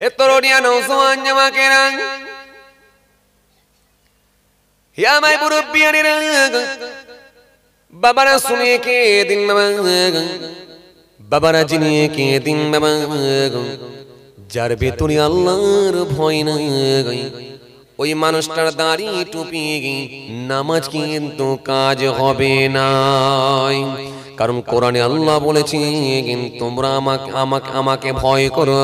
এ তরুণিয়া নওজোয়ান জামাকেরা, হে আমার মুরব্বিয়ানেরা, বাবারা শুনিয়ে কে দিন বাবা, বাবারা জিনিয়ে কে দিন বাবা, যার ভেতরে আল্লাহর ভয় নাই ওই মানুষটার দাড়ি টুপি নামাজ কিন্তু কাজ হবে না। কারণ কোরআনে আল্লাহ বলেছে তোমরা আমাকে ভয় করো,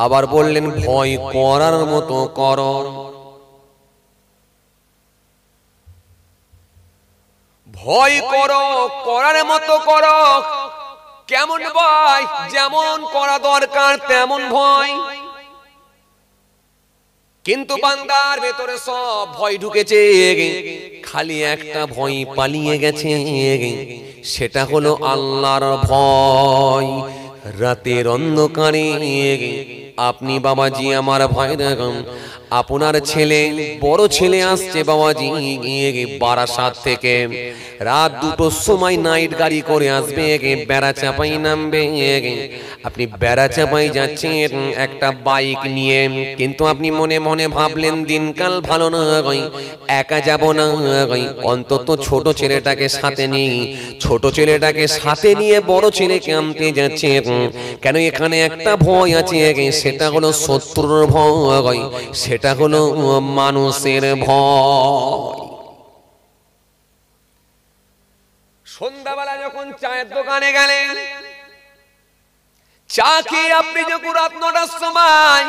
আবার বললেন ভয় করার মতো করো। ভয় করো, করার মতো করো। কেমন ভয়? যেমন করা দরকার তেমন ভয়। কিন্তু বান্দার ভেতরে সব ভয় ঢুকেছে, খালি একটা ভয় পালিয়ে গেছে, সেটা হলো আল্লাহর ভয়। রাতের অন্ধকারে আপনি বাবাজি আমার ভয় দেখুন, আপনার ছেলে বড় ছেলে আসছে বাবাজি বারাসাত থেকে, রাত 2টোর সময় নাইট গাড়ি করে আসবে, বেড়া চাপাই নামবে। আপনি বেড়া চাপাই যাচ্ছেন একটা বাইক নিয়ে, কিন্তু আপনি মনে মনে ভাবলেন দিনকাল ভালো না, একা যাব না, অন্তত ছোট ছেলেটাকে সাথে নিই। ছোট ছেলেটাকে সাথে নিয়ে বড় ছেলেকে আনতে যাচ্ছে। কেন? এখানে একটা ভয় আছে, সেটা হলো শত্রুর ভয়, সেটা হলো মানুষের ভয়। সন্ধ্যাবেলা যখন চায়ের দোকানে গেলেন, চা খেয়ে আপনি যখন রাত 9টার সময়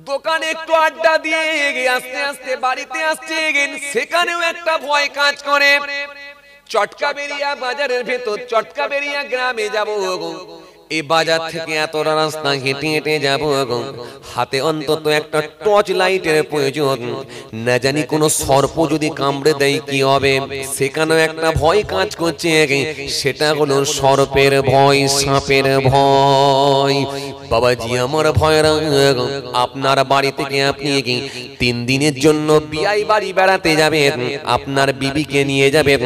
দোকানে একটু আড্ডা দিয়ে আস্তে আস্তে বাড়িতে আসছে, সেখানেও একটা ভয় কাজ করে। চটকাবেরিয়া বাজারের ভেতর, চটকাবেরিয়া গ্রামে যাব, এই বাজার থেকে এতটা রাস্তা হেঁটে হেঁটে যাব, হাতে অন্তত একটা টর্চ লাইটের প্রয়োজন। না জানি কোনো সর্প যদি কামড়ে দেয় কি হবে। সেখানেও একটা ভয় কাজ করছে, সেটা হলো সর্পের ভয়, সাপের ভয়। বাবাজি আমার ভয়রা, আপনার বাড়ি থেকে আপনি 3 দিনের জন্য বিয়াই বাড়ি বেড়াতে যাবেন, আপনার বিবিকে নিয়ে যাবেন,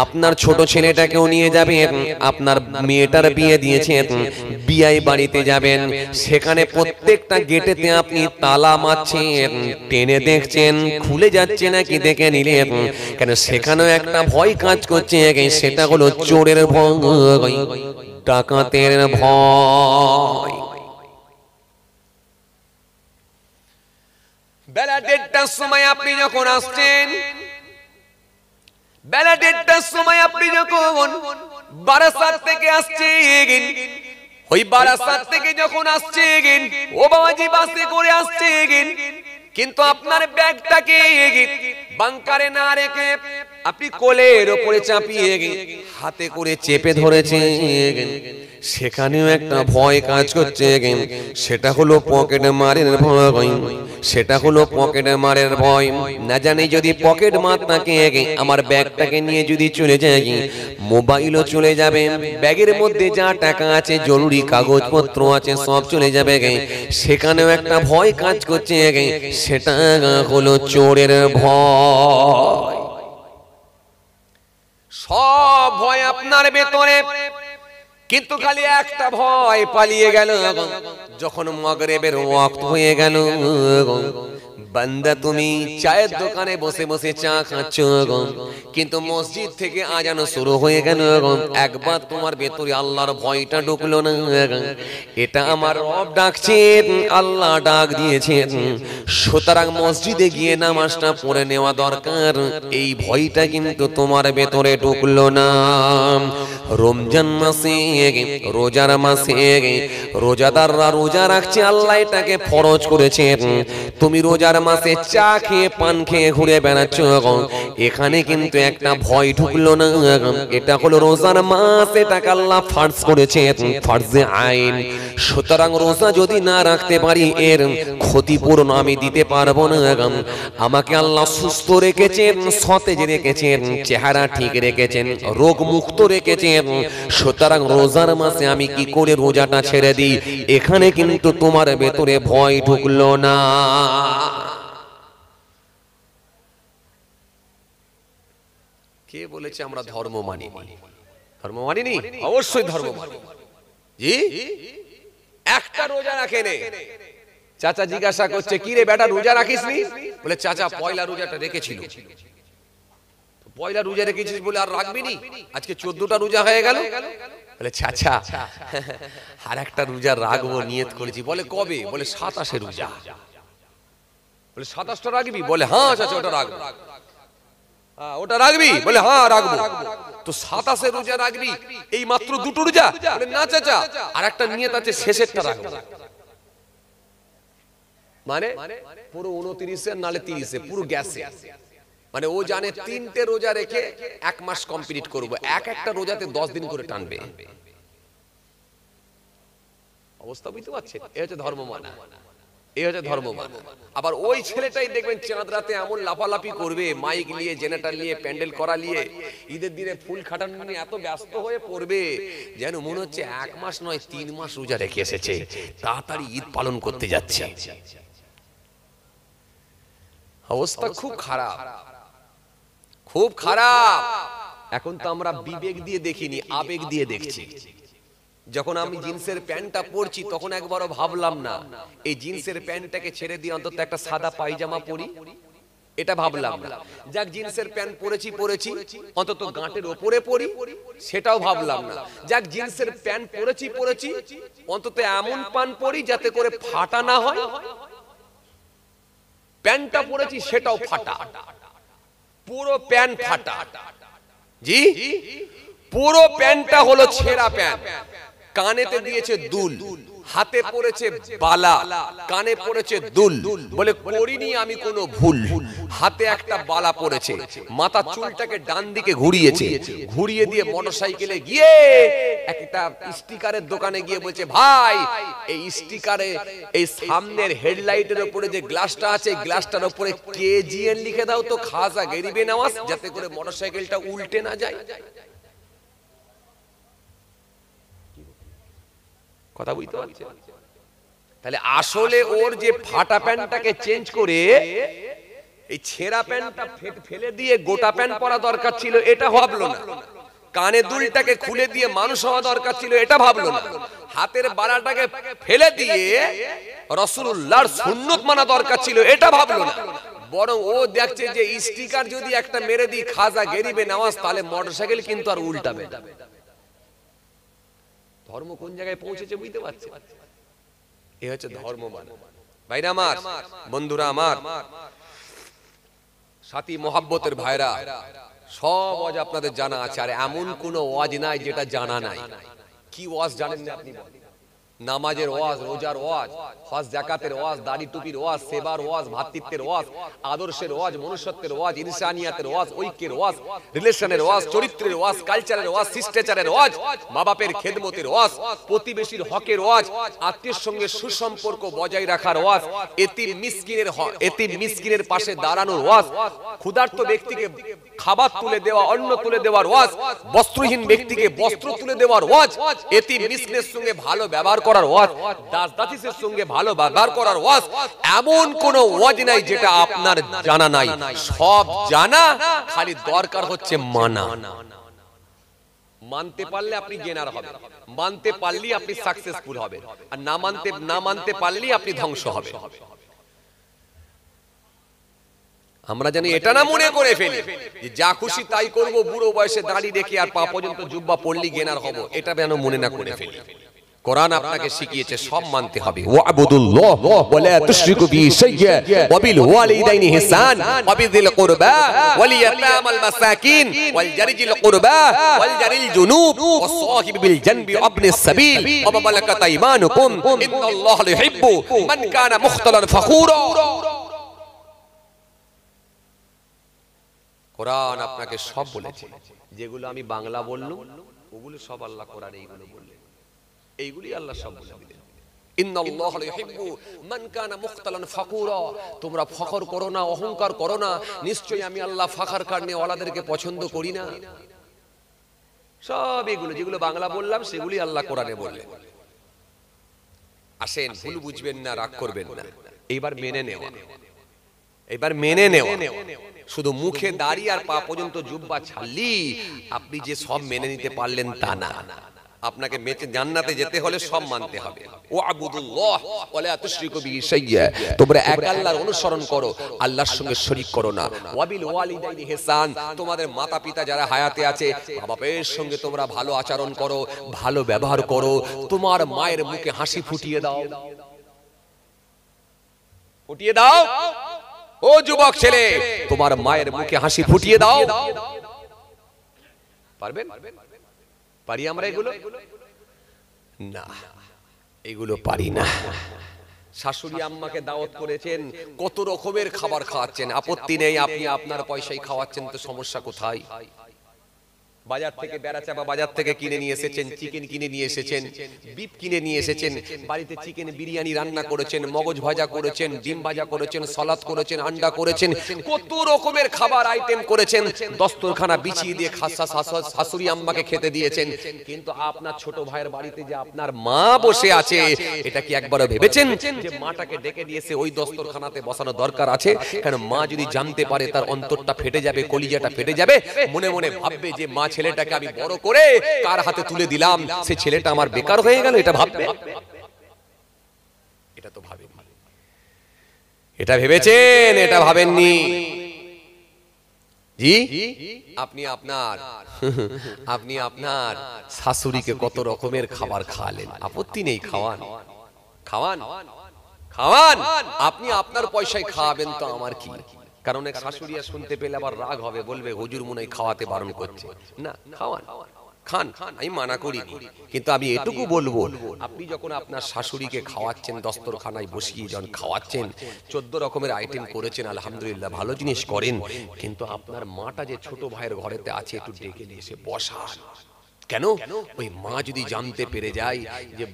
আপনার ছোট ছেলেটাকেও নিয়ে যাবেন, আপনার মেয়েটার বিয়ে দিয়েছেন, বিয়াই বাড়িতে যাবেন। সেখানে প্রত্যেকটা গেটেতে আপনি তালা মারছেন, টেনে দেখছেন খুলে যাচ্ছে নাকি দেখে নিলেন। কেন? সেখানেও একটা ভয় কাজ করছে, সেটা হলো চোরের ভয়, ডাকাতের ভয়। বেলা 1:30টার সময় আপনি যখন আসছেন, বেলা 1:30টার সময় আপনি যখন বারাসাত থেকে আসছেন, ওই বারাসাত থেকে যখন আসছেন ও বাবাজি বাসে করে আসছেন, কিন্তু আপনার ব্যাগটাকে বাংকারে না রেখে আপনি কোলের ওপরে চাপিয়ে হাতে করে চেপে ধরেছেন। সেখানেও একটা ভয় কাজ করছে, সেটা হলো পকেট মারের ভয়, সেটা হলো পকেট মারের ভয়। না জানি যদি পকেট মার থাকে, আমার ব্যাগটাকে নিয়ে যদি চলে যায়, মোবাইলও চলে যাবে, ব্যাগের মধ্যে যা টাকা আছে জরুরি কাগজপত্র আছে সব চলে যাবে। সেখানেও একটা ভয় কাজ করছে, সেটা হলো চোরের ভয়। সব ভয় আপনার ভেতরে, কিন্তু খালি একটা ভয় পালিয়ে গেল যখন মাগরিবের ওয়াক্ত হয়ে গেল। বান্দা তুমি চায়ের দোকানে বসে বসে চা খাচ্ছ, কিন্তু মসজিদ থেকে আজান শুরু হয়ে গেল, একবার তোমার ভেতরে আল্লাহর ভয়টা ঢুকলো না। এটা আমার রব ডাকছেন, আল্লাহ ডাক দিয়েছেন, সুতরাং মসজিদে গিয়ে নামাজটা পড়ে নেওয়া দরকার। এই ভয়টা কিন্তু তোমার ভেতরে ঢুকলো না। রমজান মাসে, রোজার মাসে রোজাদাররা রোজা রাখছে, আল্লাহ এটাকে ফরজ করেছেন। তুমি রোজার মাসে চা খেয়ে পান খেয়ে ঘুরে বেড়াচ্ছ, এখানে কিন্তু একটা ভয় ঢুকলো না। এটা হলো রোজার মাস, এটাকে আল্লাহ ফরজ করেছেন, ফরজে আইন। সুতরাং রোজা যদি না রাখতে পারি, এর ক্ষতিপূরণ আমি দিতে পারবো না। আমাকে আল্লাহ সুস্থ রেখেছেন, সতেজ রেখেছেন, চেহারা ঠিক রেখেছেন, রোগ মুক্ত রেখেছেন। সুতরাং রোজার মাসে আমি কি করে রোজাটা ছেড়ে দিই? এখানে কিন্তু তোমার ভেতরে ভয় ঢুকলো না। কে বলেছে আমরা ধর্ম মানি? ধর্ম মানিনি? অবশ্যই ধর্ম মানি। জি, একটা রোজা রাখেন, চাচা জিজ্ঞাসা করছে, কি রে বেটা রোজা রাখিসনি? বলে চাচা পয়লা রোজাটা রেখেছিল। পয়লা রোজা রেখেছিস বলে আর রাখবি নি? আজকে 14টা রোজা হয়ে গেল। বলে চাচা আর একটা রোজা রাখবো নিয়ত করেছি। বলে কবে? বলে 27 রোজা। বলে 27টা রাখবি? বলে হ্যাঁ চাচা ওটা রাখবো। ওটা রাখবি? বলে হ্যাঁ রাখবো। তো 27 রোজা রাখবি? এই মাত্র 2টো রোজা? বলে না চাচা আর একটা নিয়ত আছে, শেষেরটা রাখবো। মানে পুরো 29 নালে 30 পুরো গ্যাসে। মানে ও জানে 3টে রোজা রেখে 1 মাস কমপ্লিট করবো, একটা রোজাতে 10 দিন করে টানবে। অবস্থা বুঝতে পারছেন? এই হচ্ছে ধর্ম মানা, এই হচ্ছে ধর্ম মানা। আবার ওই ছেলেটাই দেখবেন চাঁদ রাতে এমন লাফালাফি করবে, মাইক নিয়ে, জেনারেটর নিয়ে, প্যান্ডেল করা নিয়ে, ঈদের দিনে ফুল খাটানো নিয়ে এত ব্যস্ত হয়ে পড়বে যেন মনে হচ্ছে 1 মাস নয় 3 মাস রোজা রেখে এসেছে, তাড়াতাড়ি ঈদ পালন করতে যাচ্ছে। অবস্থা খুব খারাপ, খুব খারাপ। এখন তো আমরা বিবেক দিয়ে দেখিনি, আবেগ দিয়ে দেখছি। যখন আমি জিন্সের প্যান্টটা পরছি তখন একবারও ভাবলাম না এই জিন্সের প্যান্টটাকে ছেড়ে দিয়ে অন্তত একটা সাদা পায়জামা পরি, এটা ভাবলাম না। যাক জিন্সের প্যান্ট পরেছি অন্তত গাঁটের ওপরে পরি, সেটাও ভাবলাম না। যাক জিন্সের প্যান্ট পরেছি অন্তত এমন পান পরি যাতে করে ফাটা না হয়। প্যান্টটা পরেছি সেটাও ফাটা, পুরো প্যান্ট ফাটা। জি পুরো প্যান্টটা হলো ছেঁড়া প্যান্ট। কানেতে দিয়েছে দুল, হাতে পড়েছে বালা, কানে পড়েছে দুল। বলে করিনি আমি কোনো ভুল। হাতে একটা বালা পড়েছে, মাথা চুলটাকে ডান দিকে ঘুরিয়েছে, ঘুরিয়ে দিয়ে মোটরসাইকেলে গিয়ে একটা স্টিকারের দোকানে গিয়ে বলছে, ভাই এই স্টিকারে এই সামনের হেডলাইটের উপরে যে গ্লাসটা আছে গ্লাসটার উপরে কেজিএন লিখে দাও তো, খাজা গরিবে নওয়াজ, যাতে করে মোটরসাইকেলটা উল্টে না যায়। কথা বুঝতে পারছেন? তাহলে আসলে ওর যে ফাটা প্যান্টটাকে চেঞ্জ করে এই ছেঁড়া প্যান্টটা ফেলে দিয়ে গোটা প্যান্ট পরা দরকার ছিল, এটা ভাবলো না। কানে দুলটাকে খুলে দিয়ে মানুষ হওয়া দরকার ছিল, এটা ভাবলো না। হাতের বালাটাকে ফেলে দিয়ে রাসূলুল্লাহর সুন্নত মানা দরকার ছিল, এটা ভাবলো না। বরং ও দেখছে যে স্টিকার যদি একটা মেরে দিই খাজা গরিবে নওয়াজ, তাহলে মোটরসাইকেল কিন্তু আর উল্টাবে না। ধর্ম কোন জায়গায় পৌঁছেছে বুঝতে পারছে? এই হচ্ছে ধর্ম মানা। ভাইরা আমার, বন্ধুরা আমার, সাথী মহব্বতের ভাইরা, সব ওয়াজ আপনাদের জানা আছে। আর এমন কোন ওয়াজ নাই যেটা জানা নাই। কি ওয়াজ জানেন না আপনি? নামাজের ওয়াজ, রোজার ওয়াজ, হজ যাকাতের ওয়াজ, দাড়ি টুপির ওয়াজ, সেবার ওয়াজ, ভাতৃত্বের ওয়াজ, আদর্শের ওয়াজ, মনুষ্যত্বের ওয়াজ, ইনসানিয়াতের ওয়াজ, ঐক্যের ওয়াজ, রিলেশনের ওয়াজ, চরিত্রের ওয়াজ, কালচারের ওয়াজ, শিষ্টাচারের ওয়াজ, মা বাপের খেদমতের ওয়াজ, প্রতিবেশীর হকের ওয়াজ, আত্মীয়ের সঙ্গে সুসম্পর্ক বজায় রাখার ওয়াজ, এতিম মিসকিনের পাশে দাঁড়ানোর ওয়াজ, ক্ষুধার্ত ব্যক্তিকে খাবার তুলে দেওয়া, অন্ন তুলে দেওয়ার ওয়াজ, বস্ত্রহীন ব্যক্তিকে বস্ত্র তুলে দেওয়ার ওয়াজ, এতিম মিসকিনের সঙ্গে ভালো ব্যবহার করার ওয়াজ, দাস দাসীদের সঙ্গে ভালো ব্যবহার করার ওয়াজ। এমন কোন ওয়াজ নাই যেটা আপনার জানা নাই। সব জানা, খালি দরকার হচ্ছে মানা। মানতে পারলে আপনি গেনার হবেন, মানতে পারলেই আপনি সাকসেসফুল হবেন, আর না মানতে পারলেই আপনি ধ্বংস হবেন। আমরা জানি এটা না মনে করে ফেলি যে যা খুশি তাই করব, বুড়ো বয়সে দাড়ি রেখে আর পা পর্যন্ত জুব্বা পড়লি গেনার হব, এটা যেন মনে না করে ফেলি। কোরআন আপনাকে শিখিয়েছে সব মানতে হবে। ওয়াবুদুল্লাহ ওয়া লা তুশরিকু বিহি শাইয়্যা ওয়া বিল ওয়ালিদাইনি ইহসান ওয়া বিযিল কুরবা ওয়াল ইয়াতামাল মাসাকিন ওয়াল জারিজিল কুরবা ওয়াল জারিল জুনুব ওয়াস সাহিব বিল জানবি ওয়া ইবনিস সাবিল ওয়া মা মালাকাত আইমানুকুম ইন্নাল্লাহা ইউহিব্বু মান কানা মুখতালান ফখুরা। কোরআন আপনাকে সব বলেছে। যেগুলো আমি বাংলা বললাম ওগুলো সব আল্লাহ কোরআনে এইগুলো বললেন, এইগুলি আল্লাহ সব বলে দিলেন। ইন্নাল্লাহা ইউহিব্বু মান কানা মুখতালান ফাকুরা। তোমরা ফখর করো না, অহংকার করো না, নিশ্চয়ই আমি আল্লাহ ফাখর করনে ওয়ালাদেরকে পছন্দ করি না। সব এগুলো যেগুলো বাংলা বললাম সেগুলি আল্লাহ কোরআনে বললেন। আসেন, ভুল বুঝবেন না, রাগ করবেন না, এইবার মেনে নেওয়া, এবার মেনে নেওয়া। শুধু মুখে দাড়ি আর পা পর্যন্ত জুব্বা ছাড়লি আপনি যে সব মেনে নিতে পারলেন তা না। আপনাকে মেচে জান্নাতে যেতে হলে সব মানতে হবে। ওয়াবুদুল্লাহ ওয়ালা তুশরিকু বিহি শাইয়্যা, তোমরা এক আল্লাহর অনুসরণ করো, আল্লাহর সঙ্গে শরীক করো না। ওয়াবিল ওয়ালিদাইনি ইহসান, তোমাদের মাতা পিতা যারা হায়াতে আছে মা বাবার সঙ্গে তোমরা ভালো আচরণ করো, ভালো ব্যবহার করো। তোমার মায়ের মুখে হাসি ফুটিয়ে দাও, ফুটিয়ে দাও। ও যুবক ছেলে, তোমার মায়ের মুখে হাসি ফুটিয়ে দাও। পারবেন? পারি আমরা এগুলো? না, এগুলো পারি না। শাশুড়ি আম্মাকে দাওয়াত করেছেন, কত রকমের খাবার খাওয়াচ্ছেন, আপত্তি নেই, আপনি আপনার পয়সায় খাওয়াচ্ছেন, তো সমস্যা কোথায়? বাজার থেকে বেড়াচাপা বাজার থেকে কিনে নিয়ে এসেছেন, চিকেন কিনে নিয়ে এসেছেন, বিফ কিনে নিয়ে এসেছেন, বাড়িতে চিকেন বিরিয়ানি রান্না করেছেন, মগজ ভাজা করেছেন, ডিম ভাজা করেছেন, সালাদ করেছেন, আন্ডা করেছেন, কত রকমের খাবার আইটেম করেছেন, দস্তরখানা বিছিয়ে দিয়ে শাশুড়ি আম্মাকে খেতে দিয়েছেন। কিন্তু আপনার ছোট ভাইয়ের বাড়িতে যে আপনার মা বসে আছে, এটা কি একবারও ভেবেছেন যে মাটাকে ডেকে দিয়েছে ওই দস্তরখানাতে বসানো দরকার আছে? কারণ মা যদি জানতে পারে তার অন্তরটা ফেটে যাবে, কলিজাটা ফেটে যাবে, মনে মনে ভাববে যে মা ছেলেটাকে আমি বড় করে কার হাতে তুলে দিলাম, সে ছেলেটা আমার বেকার হয়ে গেল, এটা ভাববে? এটা তো ভাবেননি। এটা ভেবেছেন? এটা ভাবেননি। জি, আপনি আপনার শাশুড়িকে কত রকমের খাবার খাওয়ালেন, আপত্তি নেই, খাওয়ান খাওয়ান খাওয়ান, আপনি আপনার পয়সায় খাওয়াবেন, তো আমার কি? কারণ এক শাশুড়িয়া শুনতে পেলে আবার রাগ হবে, বলবে হুজুর মনে হয় খাওয়াতে বারণ করছে। না, খাওয়ান, খান, আমি মানা করিনি, কিন্তু আমি এটুকু বলবো, আপনি যখন আপনার শাশুড়িকে খাওয়াচ্ছেন, দস্তরখানায় বসিয়ে যখন খাওয়াচ্ছেন, 14 রকমের আইটেম করেছেন, আলহামদুলিল্লাহ, ভালো জিনিস করেন, কিন্তু আপনার মাটা যে ছোট ভাইয়ের ঘরেতে আছে, একটু ডেকে নিয়ে এসে বসান। কেন? ওই মা যদি জানতে পেরে যায় যে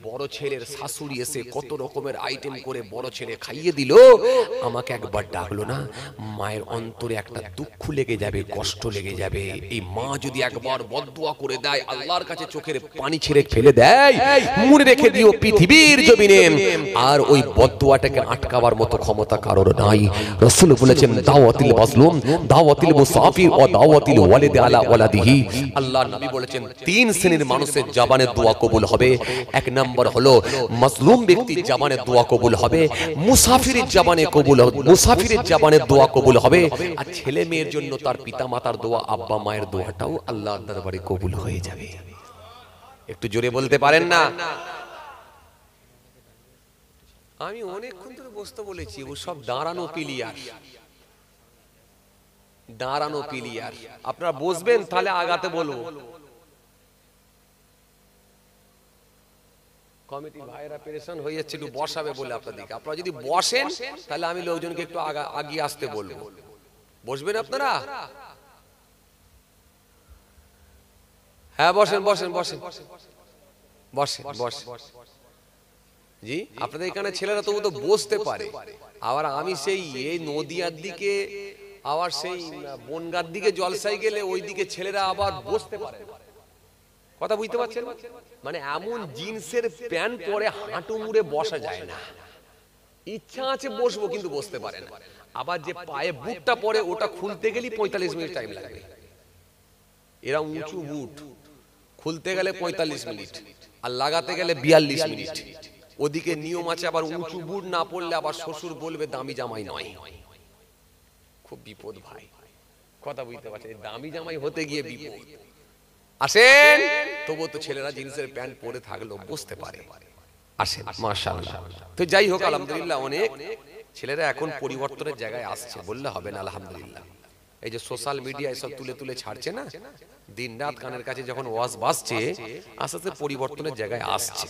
বড় ছেলের শাশুড়ি এসে কত রকমের আইটেম করে বড় ছেলে খাইয়ে দিল, আমাকে একবার ডাকলো না, মায়ের অন্তরে একটা দুঃখ লেগে যাবে, কষ্ট লেগে যাবে। এই মা যদি একবার বদদুয়া করে দেয়, আল্লাহর কাছে চোখের পানি ছেড়ে ফেলে দেয়, মনে রেখে দিও পৃথিবীর জমিনে আর ওই বদদুয়াটাকে আটকাবার মতো ক্ষমতা কারোর নাই। রাসূল বলেছেন, দাওয়াতিল মাজলুম, দাওয়াতিল মুসাফির ও দাওয়াতিল ওয়ালিদ আলা ওয়ালাদিহি। আল্লাহর নবী বলেছেন, 3 শ্রেণীর মানুষের জবানে দোয়া কবুল হবে। এক নম্বর হলো মাজলুম ব্যক্তির জবানে দোয়া কবুল হবে, মুসাফিরের জবানে মুসাফিরের জবানে দোয়া কবুল হবে, আর ছেলে মেয়ের জন্য তার পিতামাতার দোয়া, আব্বা মায়ের দোয়াটাও আল্লাহর দরবারে কবুল হয়ে যাবে। একটু জোরে বলতে পারেন না? আমি অনেকক্ষণ ধরে বসতে বলেছি, ও সব দাঁড়ানো প্লেয়ার, দাঁড়ানো প্লেয়ার। আপনারা বসবেন, তাহলে আগাতে বলবো। কমিটি ভাইরা পেরেশান হয়ে যাচ্ছে, একটু বসাবে বলে আপনাদেরকে। আপনারা যদি বসেন, তাহলে আমি লোকজনকে একটু আগিয়ে আসতে বলবো। বসবেন আপনারা? হ্যাঁ, বসেন বসেন বসেন বসেন বসেন। জি, আপনাদের এখানে ছেলেরা তবু তো বসতে পারে, আবার আমি সেই এই নদিয়ার দিকে, আবার সেই বনগার দিকে জলসাই গেলে ওই দিকে ছেলেরা আবার বসতে পারে। কথা বুঝতে পারছেন? মানে এমন জিন্সের প্যান্ট পরে হাঁটু মুড়ে বসা যায় না, ইচ্ছা আছে বসবো কিন্তু বসতে পারে না। আবার যে পায়ে বুটটা পরে, ওটা খুলতে গেলে 45 মিনিট টাইম লাগবে। এরা উঁচু বুট খুলতে গেলে 45 মিনিট, আর লাগাতে গেলে 42 মিনিট। ওদিকে নিয়ম আছে, আবার উঁচু বুট না পড়লে আবার শ্বশুর বলবে দামি জামাই নয়। খুব বিপদ ভাই, কথা বুঝতে পারছেন? দামি জামাই হতে গিয়ে বিপদ। আসেন, তবু তো ছেলেরা জিন্সের প্যান্ট পরে থাকলেও বুঝতে পারে। আসেন, মাশাআল্লাহ। তো যাই হোক, আলহামদুলিল্লাহ, অনেক ছেলেরা এখন পরিবর্তনের জায়গায় আসছে, বললে হবে না, আলহামদুলিল্লাহ। এই যে সোশ্যাল মিডিয়া এসব তুলে তুলে ছাড়ছে না, দিন রাত কানের কাছে যখন ওয়াজ বাজছে, আস্তে আস্তে পরিবর্তনের জায়গায় আসছে।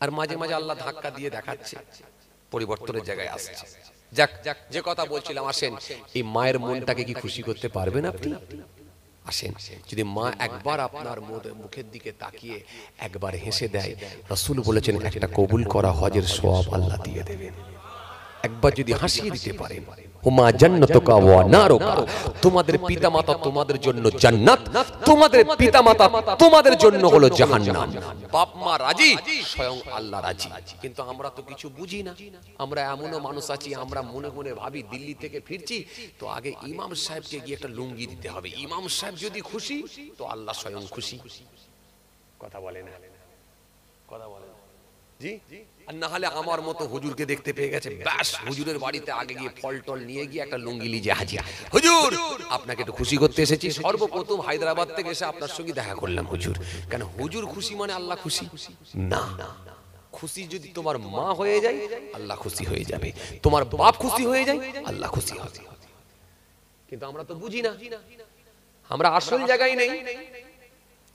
আর মাঝে মাঝে আল্লাহ ধাক্কা দিয়ে দেখাচ্ছে, পরিবর্তনের জায়গায় আসছে। যাক, যে কথা বলছিলাম, আসেন, এই মায়ের মনটাকে কি খুশি করতে পারবেন আপনি? আসেন, যদি মা একবার আপনার মুখের দিকে তাকিয়ে একবার হেসে দেয়, রাসূল বলেছেন একটা কবুল করা হজের সওয়াব আল্লাহ দিয়ে দেবেন। একবার যদি হাসিয়ে দিতে পারেন, হুমা জান্নাতুকা ওয়া নারুকা, তোমাদের পিতামাতা তোমাদের জন্য জান্নাত, তোমাদের পিতামাতা তোমাদের জন্য হলো জাহান্নাম। বাপ মা রাজি, স্বয়ং আল্লাহ রাজি। কিন্তু আমরা তো কিছু বুঝি না। আমরা এমনও মানুষ আছি, আমরা মনে মনে ভাবি দিল্লি থেকে ফিরছি তো আগে ইমাম সাহেবকে গিয়ে একটা লুঙ্গি দিতে হবে, ইমাম সাহেব যদি খুশি তো আল্লাহ স্বয়ং খুশি। কথা বলে না, কথা বলে না জি। আর না হলে আমার মতো হুজুরকে দেখতে পেয়ে গেছে, ব্যাস হুজুরের বাড়িতে আগে গিয়ে ফল টল নিয়ে গিয়ে একটা লুঙ্গি লিজে হাজির, হুজুর আপনাকে একটু খুশি করতে এসেছি, সর্বপ্রথম হায়দ্রাবাদ থেকে এসে আপনার সঙ্গে দেখা করলাম হুজুর। কেন হুজুর খুশি মানে আল্লাহ খুশি না, খুশি যদি তোমার মা হয়ে যায় আল্লাহ খুশি হয়ে যাবে, তোমার বাপ খুশি হয়ে যায় আল্লাহ খুশি হবে। কিন্তু আমরা তো বুঝি না, আমরা আসল জায়গায় নেই।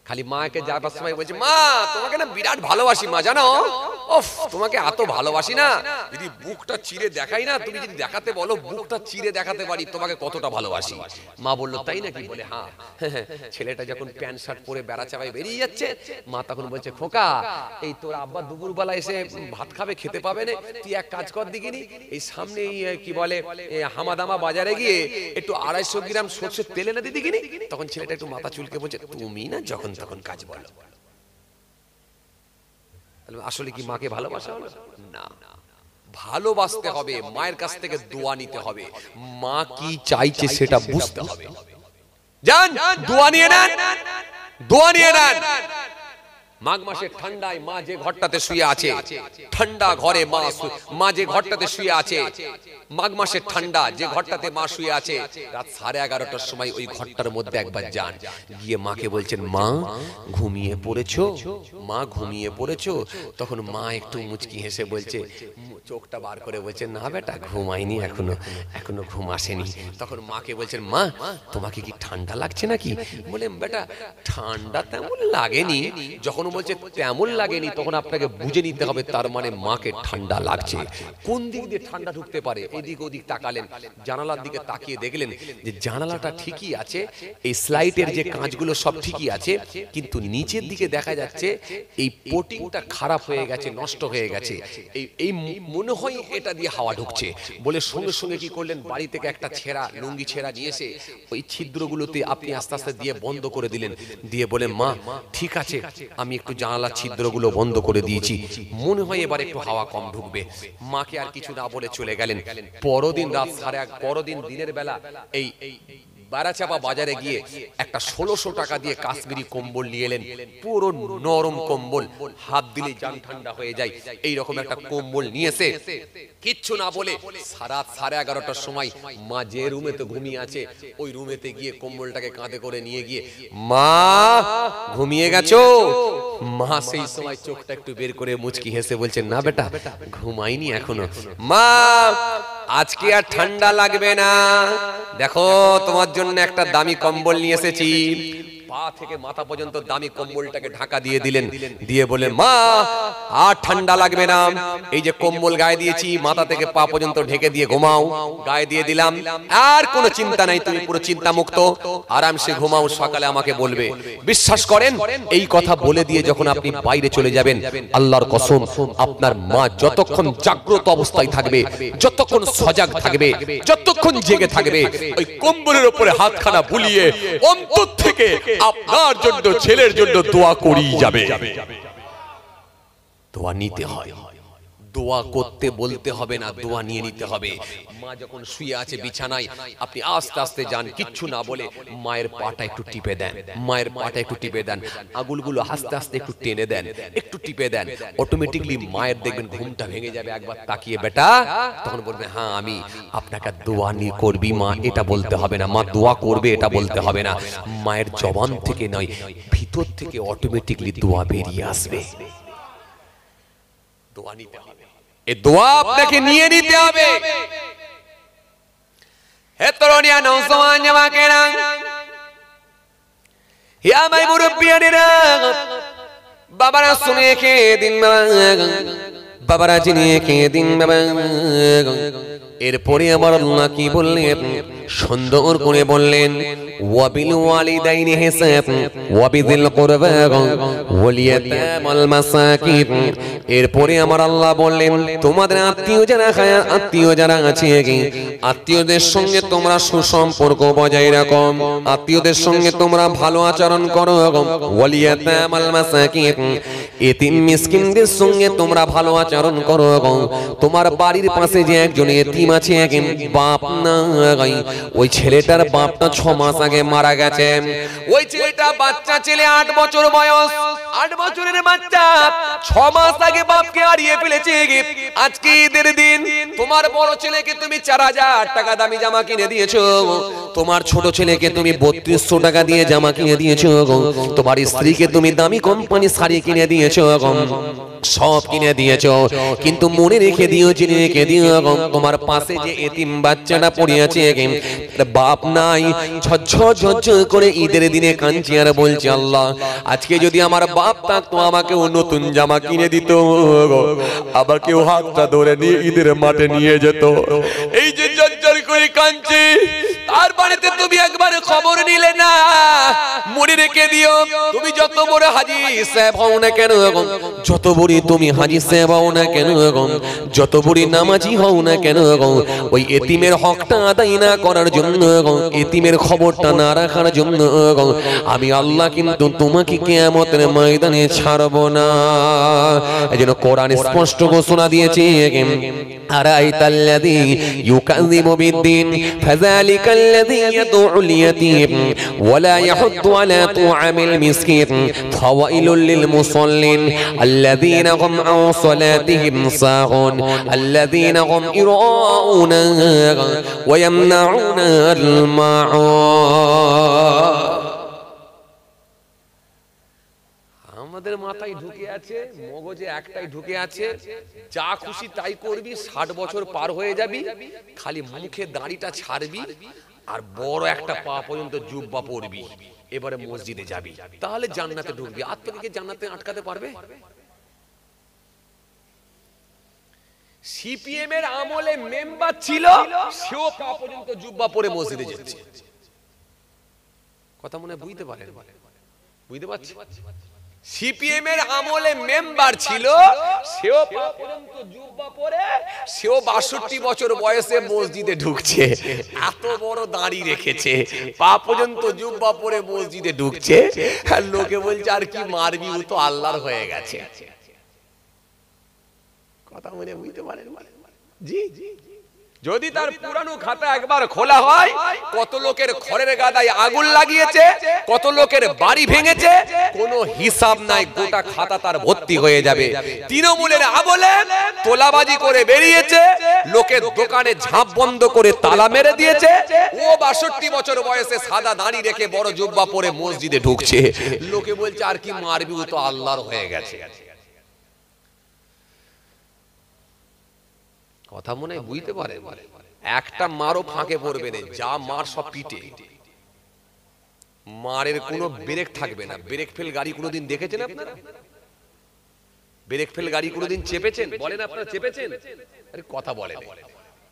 খালি মাকে যাবার সময় বলছে, মা তোমাকে না বিরাট ভালোবাসি মা, জানো ওফ তোমাকে এত ভালোবাসি না, যদি বুকটা চিরে দেখাই না, তুমি যদি দেখাতে বলো বুকটা চিরে দেখাতে পারি তোমাকে কতটা ভালোবাসি। মা বললো তাই নাকি? বলে হ্যাঁ। ছেলেটা যখন প্যান্ট শার্ট পরে বেড়া চাপায় বেরিয়ে যাচ্ছে, মা তখন বলছে, খোকা এই তোর আব্বা দুপুরবেলা এসে ভাত খাবে, খেতে পাবে না, তুই এক কাজ কর দিকিনি, এই সামনে কি বলে হামাদামা বাজারে গিয়ে একটু 250 গ্রাম সরষের তেল এনে দিদি কিনি। তখন ছেলেটা একটু মাথা চুলকে বলছে, তুমি না যখন তখন কাজ বলো। আসলে কি মাকে ভালোবাসা হলো না? ভালোবাসতে হবে, মায়ের কাছ থেকে দোয়া নিতে হবে, মা কি চাইছে সেটা বুঝতে হবে। যান দোয়া নিয়ে নেন, দোয়া নিয়ে নেন। মাঘ মাসের ঠান্ডায় মা যে ঘরটাতে শুয়ে আছে, ঠান্ডা ঘরে মা যে ঘরটাতে শুয়ে আছে, মাঘ মাসের ঠান্ডা যে ঘরটাতে মা শুয়ে আছে, রাত 11:30টার সময় ওই ঘরটার মধ্যে একবার যান, গিয়ে মাকে বলছেন, মা ঘুমিয়ে পড়েছো, মা ঘুমিয়ে পড়েছো। তখন মা একটু মুচকি হেসে বলছে, চোখটা বার করে বলছে, না বেটা ঘুমাইনি এখনো ঘুম আসেনি। তখন মাকে বলছেন, মা তোমাকে কি ঠান্ডা লাগছে নাকি? বলে বেটা ঠান্ডা তেমন লাগেনি। যখন বলছে তেমন লাগেনি, তখন আপনাকে বুঝে নিতে হবে তার মানে মাকে ঠান্ডা লাগছে। কোন দিক দিয়ে ঠান্ডা ঢুকতে পারে? এদিক ওদিক তাকালেন, জানালার দিকে তাকিয়ে দেখলেন যে জানালাটা ঠিকই আছে, এই স্লাইডের যে কাঁচগুলো সব ঠিকই আছে, কিন্তু নিচের দিকে দেখা যাচ্ছে এই পোটিংটা খারাপ হয়ে গেছে, নষ্ট হয়ে গেছে, এই মনে হয় এটা দিয়ে হাওয়া ঢুকছে। বলে সঙ্গে সঙ্গে কি করলেন, বাড়ি থেকে একটা ছেঁড়া লুঙ্গি ছেঁড়া নিয়ে এসে ওই ছিদ্রগুলোতে আপনি আস্তে আস্তে দিয়ে বন্ধ করে দিলেন, দিয়ে বলে, মা ঠিক আছে আমি একটু জানালার ছিদ্রগুলো বন্ধ করে দিয়েছি, মনে হয় এবার একটু হাওয়া কম ঢুকবে। মাকে আর কিছু না বলে চলে গেলেন। পরদিন রাত 1:30, পরদিন দিনের বেলা এই বারাচাপা বাজারে গিয়ে একটা 1600 টাকা দিয়ে কাশ্মীরি কম্বল নিয়ে এলেন, পুরো নরম কম্বল, হাত দিলেই জান ঠান্ডা হয়ে যায়, এই রকম একটা কম্বল নিয়ে এসে কিচ্ছু না বলে রাত 11:30টার সময় মা যে রুমেতে ঘুমিয়ে আছে ওই রুমেতে গিয়ে কম্বলটাকে কাঁধে করে নিয়ে গিয়ে, মা ঘুমিয়ে গেছো? মা সেই সময় চোখটা একটু বের করে মুচকি হেসে বলছে, না বেটা ঘুমাইনি এখনো। মা আজকে আর ঠান্ডা লাগবে না, দেখো তোমার জন্য একটা দামি কম্বল নিয়ে এসেছি। পা থেকে মাথা পর্যন্ত দামি কম্বলটাকে ঢাকা দিয়ে দিলেন, দিয়ে বলে, মা আর ঠান্ডা লাগবে না, এই যে কম্বল গায়ে দিয়েছি মাথা থেকে পা পর্যন্ত ঢেকে দিয়ে ঘুমাও, গায়ে দিয়ে দিলাম, আর কোনো চিন্তা নাই, তুমি পুরো চিন্তা মুক্ত, আরামসে ঘুমাও, সকালে আমাকে বলবে। বিশ্বাস করেন এই কথা বলে দিয়ে যখন আপনি বাইরে চলে যাবেন, আল্লাহর কসম আপনার মা যতক্ষণ জাগ্রত অবস্থায় থাকবে, যতক্ষণ সজাগ থাকবে, যতক্ষণ জেগে থাকবে, ওই কম্বলের উপরে হাতখানা বুলিয়ে অন্তর থেকে আপনার জন্য, ছেলের জন্য দোয়া করেই যাবে। দোয়া নিতে হয়, দোয়া করতে বলতে হবে না, দোয়া নিয়ে নিতে হবে। মা যখন শুয়ে আছে বিছানায়, আপনি আস্তে আস্তে যান, কিচ্ছু না বলে মায়ের পাটা একটু টিপে দেন, মায়ের পাটা একটু টিপে দেন, আঙুলগুলো আস্তে আস্তে একটু টেনে দেন, একটু টিপে দেন, অটোমেটিকলি মায়ের দেখবেন ঘুমটা ভেঙে যাবে। একবার তাকিয়ে বেটা, তখন বলবে, হ্যাঁ আমি আপনাকে দোয়া নিয়ে করবি মা, এটা বলতে হবে না, মা দোয়া করবে এটা বলতে হবে না, মায়ের জবান থেকে নয় ভিতর থেকে অটোমেটিকলি দোয়া বেরিয়ে আসবে। দোয়া নিতে হবে, এই দোয়া আপনাকে নিয়ে নিতে হবে। হে তরুণিয়া নওজওয়ান জামাকেরা, হে আমার মুরব্বিয়ানেরা, বাবারা শুনে কে দিন বাবা, বাবারা চিনে কে দিন বাবা। এরপরে আমার আল্লাহ কি বললেন, সুন্দর করে বললেন, ওয়াবিল ওয়ালিদাইনি হিসাব ওয়াবিযিল কুরবা ওয়াল ইয়াতামাল মাসাকিন। এরপরে আমার আল্লাহ বললেন, তোমাদের আত্মীয় যারা আত্মীয় যারা আছে, আত্মীয়দের সঙ্গে তোমরা সুসম্পর্ক বজায় রাখো, আত্মীয়দের সঙ্গে তোমরা ভালো আচরণ করো। ওয়াল ইয়াতামাল মাসাকিন, এতিম মিসকিনদের সঙ্গে তোমরা ভালো আচরণ করো। তোমার বাড়ির পাশে যে একজন এতিম এতিম আছে, বাপ নাই, ওই ছেলেটার বাপটা 6 মাস আগে মারা গেছে। ওই ছেলেটা বাচ্চা ছেলে, 8 বছর বয়স, 8 বছরের বাচ্চা 6 মাস আগে বাপকে হারিয়ে ফেলেছে। আজকে ঈদের দিন তোমার বড় ছেলেকে তুমি 4000 টাকা দামি জামা কিনে দিয়েছো, তোমার ছোট ছেলেকে তুমি 3200 টাকা দিয়ে জামা কিনে দিয়েছো, তোমার স্ত্রীকে তুমি দামি কোম্পানি শাড়ি কিনে দিয়েছো, সব কিনে দিয়েছো, কিন্তু মনে রেখে দিও, জেনে রেখে দিও, তোমার পাশে যে এতিম বাচ্চাটা পড়ে আছে, বাপ নাই, ঝরঝর করে ঈদের দিনে কাঁদছে আর বলছে, আল্লাহ আজকে যদি আমার বাপ থাকতো আমাকেও নতুন জামা কিনে দিত, আমাকেও হাতটা ধরে নিয়ে ঈদের মাঠে নিয়ে যেত। এই যে ঝরঝর করে কাঁদছে, তার বাড়িতে তুমি একবার খবর নিলে না। মনে রেখে দিও, তুমি যত বড় হাজি সাহেব হও না কেন, যত বড় তুমি হাজি সাহেব হও না কেন, যত বড় নামাজি হও না কেন, ওই এতিমের হকটা আদায় না করার জন্য, এতিমের খবরটা না রাখার জন্য আমি আল্লাহ কিন্তু তোমাকে কিয়ামতের ময়দানে ছাড়ব না। এজন্য কোরআন স্পষ্ট ঘোষণা দিয়েছে, আরাইতাল্লাযী ইউকাযযিবু বিদ্দীন ফাযালিকাল্লাযী ইয়াদউল ইয়াতীম ওয়ালা ইয়াহুদ্দু আলা তুআমিল মিসকিন ফাওয়াইলুল লিল মুসাল্লিন আল্লাযীনা হুম আন সালাতিহিম সাহুন আল্লাযীনা হুম ইরাউনা ওয়া ইয়ামনাউনাল মাউন। আমাদের মাথায় ঢুকে আছে, মগজে একটাই ঢুকে আছে, যা খুশি তাই করবি, 60 বছর পার হয়ে যাবি, খালি মুখে দাড়িটা ছাড়বি আর বড় একটা পা পর্যন্ত জুব্বা পরবি, এবারে মসজিদে যাবি, তাহলে জান্নাতে ঢুকবি। আর তোকে জান্নাতে আটকাতে পারবে? সিপিএম এর আমলে মেম্বার ছিল, সেও পা পর্যন্ত জুব্বা পরে মসজিদে যাচ্ছে। কথা মনে বুঝতে পারেন? বুঝতে পারছি? সিপিএম এর আমলে মেম্বার ছিল, সেও পা পর্যন্ত জুব্বা পরে, সেও 62 বছর বয়সে মসজিদে ঢুকছে। এত বড় দাড়ি রেখেছে, পা পর্যন্ত জুব্বা পরে মসজিদে ঢুকছে, আর লোকে বলছে আর কি মারবি, ও তো আল্লাহর হয়ে গেছে। কথা মনে বুঝতে পারেন? জি জি। যদি তার পুরানো খাতা একবার খোলা হয়, কত লোকের খড়ের গাদায় আগুন লাগিয়েছে, কত লোকের বাড়ি ভেঙেছে, কোনো হিসাব নাই, গোটা খাতা তার ভর্তি হয়ে যাবে। তৃণমূলের আমলে তোলাবাজি করে বেরিয়েছে, লোকের দোকানে ঝাঁপ বন্ধ করে তালা মেরে দিয়েছে, ও 62 বছর বয়সে সাদা দাড়ি রেখে বড় জুব্বা পরে মসজিদে ঢুকছে। লোকে বলছে আর কি মারবি, ও তো আল্লাহর হয়ে গেছে। কথা মনে বুঝতে পারে? একটা মারও ফাঁকে পড়বে না, যা মার সব পিটে, মারের কোনো ব্রেক থাকবে না। ব্রেক ফেল গাড়ি কোনোদিন দেখেছেন আপনারা? ব্রেক ফেল গাড়ি কোনোদিন চেপেছেন? বলেন আপনারা চেপেছেন? আরে কথা বলেন,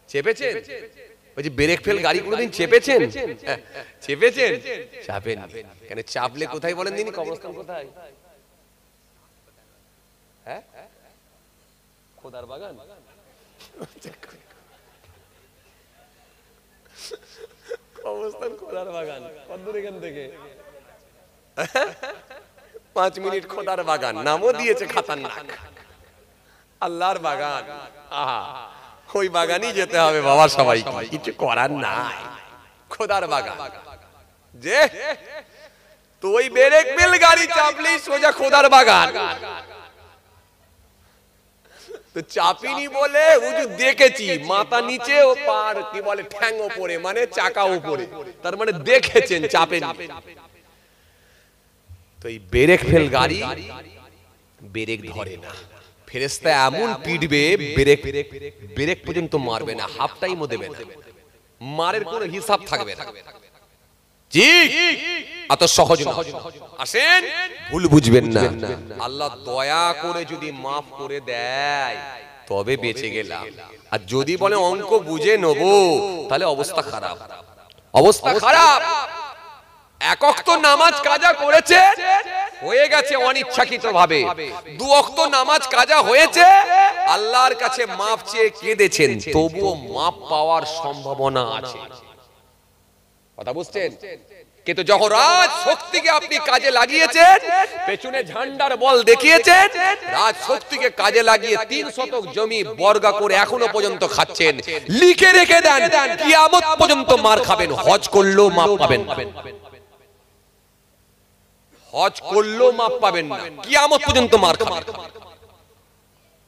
চেপেছেন? ওই যে ব্রেক ফেল গাড়ি কোনোদিন চেপেছেন? চেপেছেন? চাপেন কেন? চাপলে কোথায় বলেন দিন? কবরস্থান কোথায়? হ্যাঁ, খোদার বাগান। অবস্থান খোদার বাগান কতদূর এখান থেকে? 5 মিনিট। খোদার বাগান নামও দিয়েছে খাতারনাক, আল্লাহর বাগান। আহা, ওই বাগানই যেতে হবে বাবা, সবাই কিছু করার নাই। খোদার বাগান যে, তো ওই ব্রেক ফেল গাড়ি চাপলেই সোজা খোদার বাগান। তো চাপিনি বলে হুজুর দেখেছি, মাথা নিচে ও পার কি বলে ঠ্যাং উপরে, মানে চাকা উপরে, তার মানে দেখেছেন, চাপেন। তো এই ব্রেক ফেল গাড়ি ব্রেক ধরে না, ফেরেশতা এমন পিটবে, ব্রেক পর্যন্ত মারবে না, হাফ টাইমও দেবে না, মারের কোনো হিসাব থাকবে না। জি, এত সহজ না। আসেন, ভুল বুঝবেন না। আল্লাহ দয়া করে যদি মাফ করে দেয় তবে বেঁচে গেলাম, আর যদি বলে অঙ্ক বুঝে নেব, তাহলে অবস্থা খারাপ, অবস্থা খারাপ। এক ওয়াক্ত নামাজ কাজা করেছে, হয়ে গেছে অনিচ্ছাকৃত ভাবে। 2 ওয়াক্ত নামাজ কাজা হয়েছে, আল্লাহর কাছে মাফ চেয়ে কেঁদেছেন, তবুও মাফ পাওয়ার সম্ভাবনা আছে। কথা বুঝছেন? কিন্তু যখন রাজ শক্তিকে আপনি কাজে লাগিয়েছেন, পেছনে ঝান্ডার বল দেখিয়েছেন, রাজ শক্তিকে কাজে লাগিয়ে 3 শতক জমি বর্গা করে এখনো পর্যন্ত খাচ্ছেন, লিখে রেখে দেন কিয়ামত পর্যন্ত মার খাবেন, হজ করলেও মাপ পাবেন না, হজ করলেও মাপ পাবেন না, কিয়ামত পর্যন্ত মার খাবেন।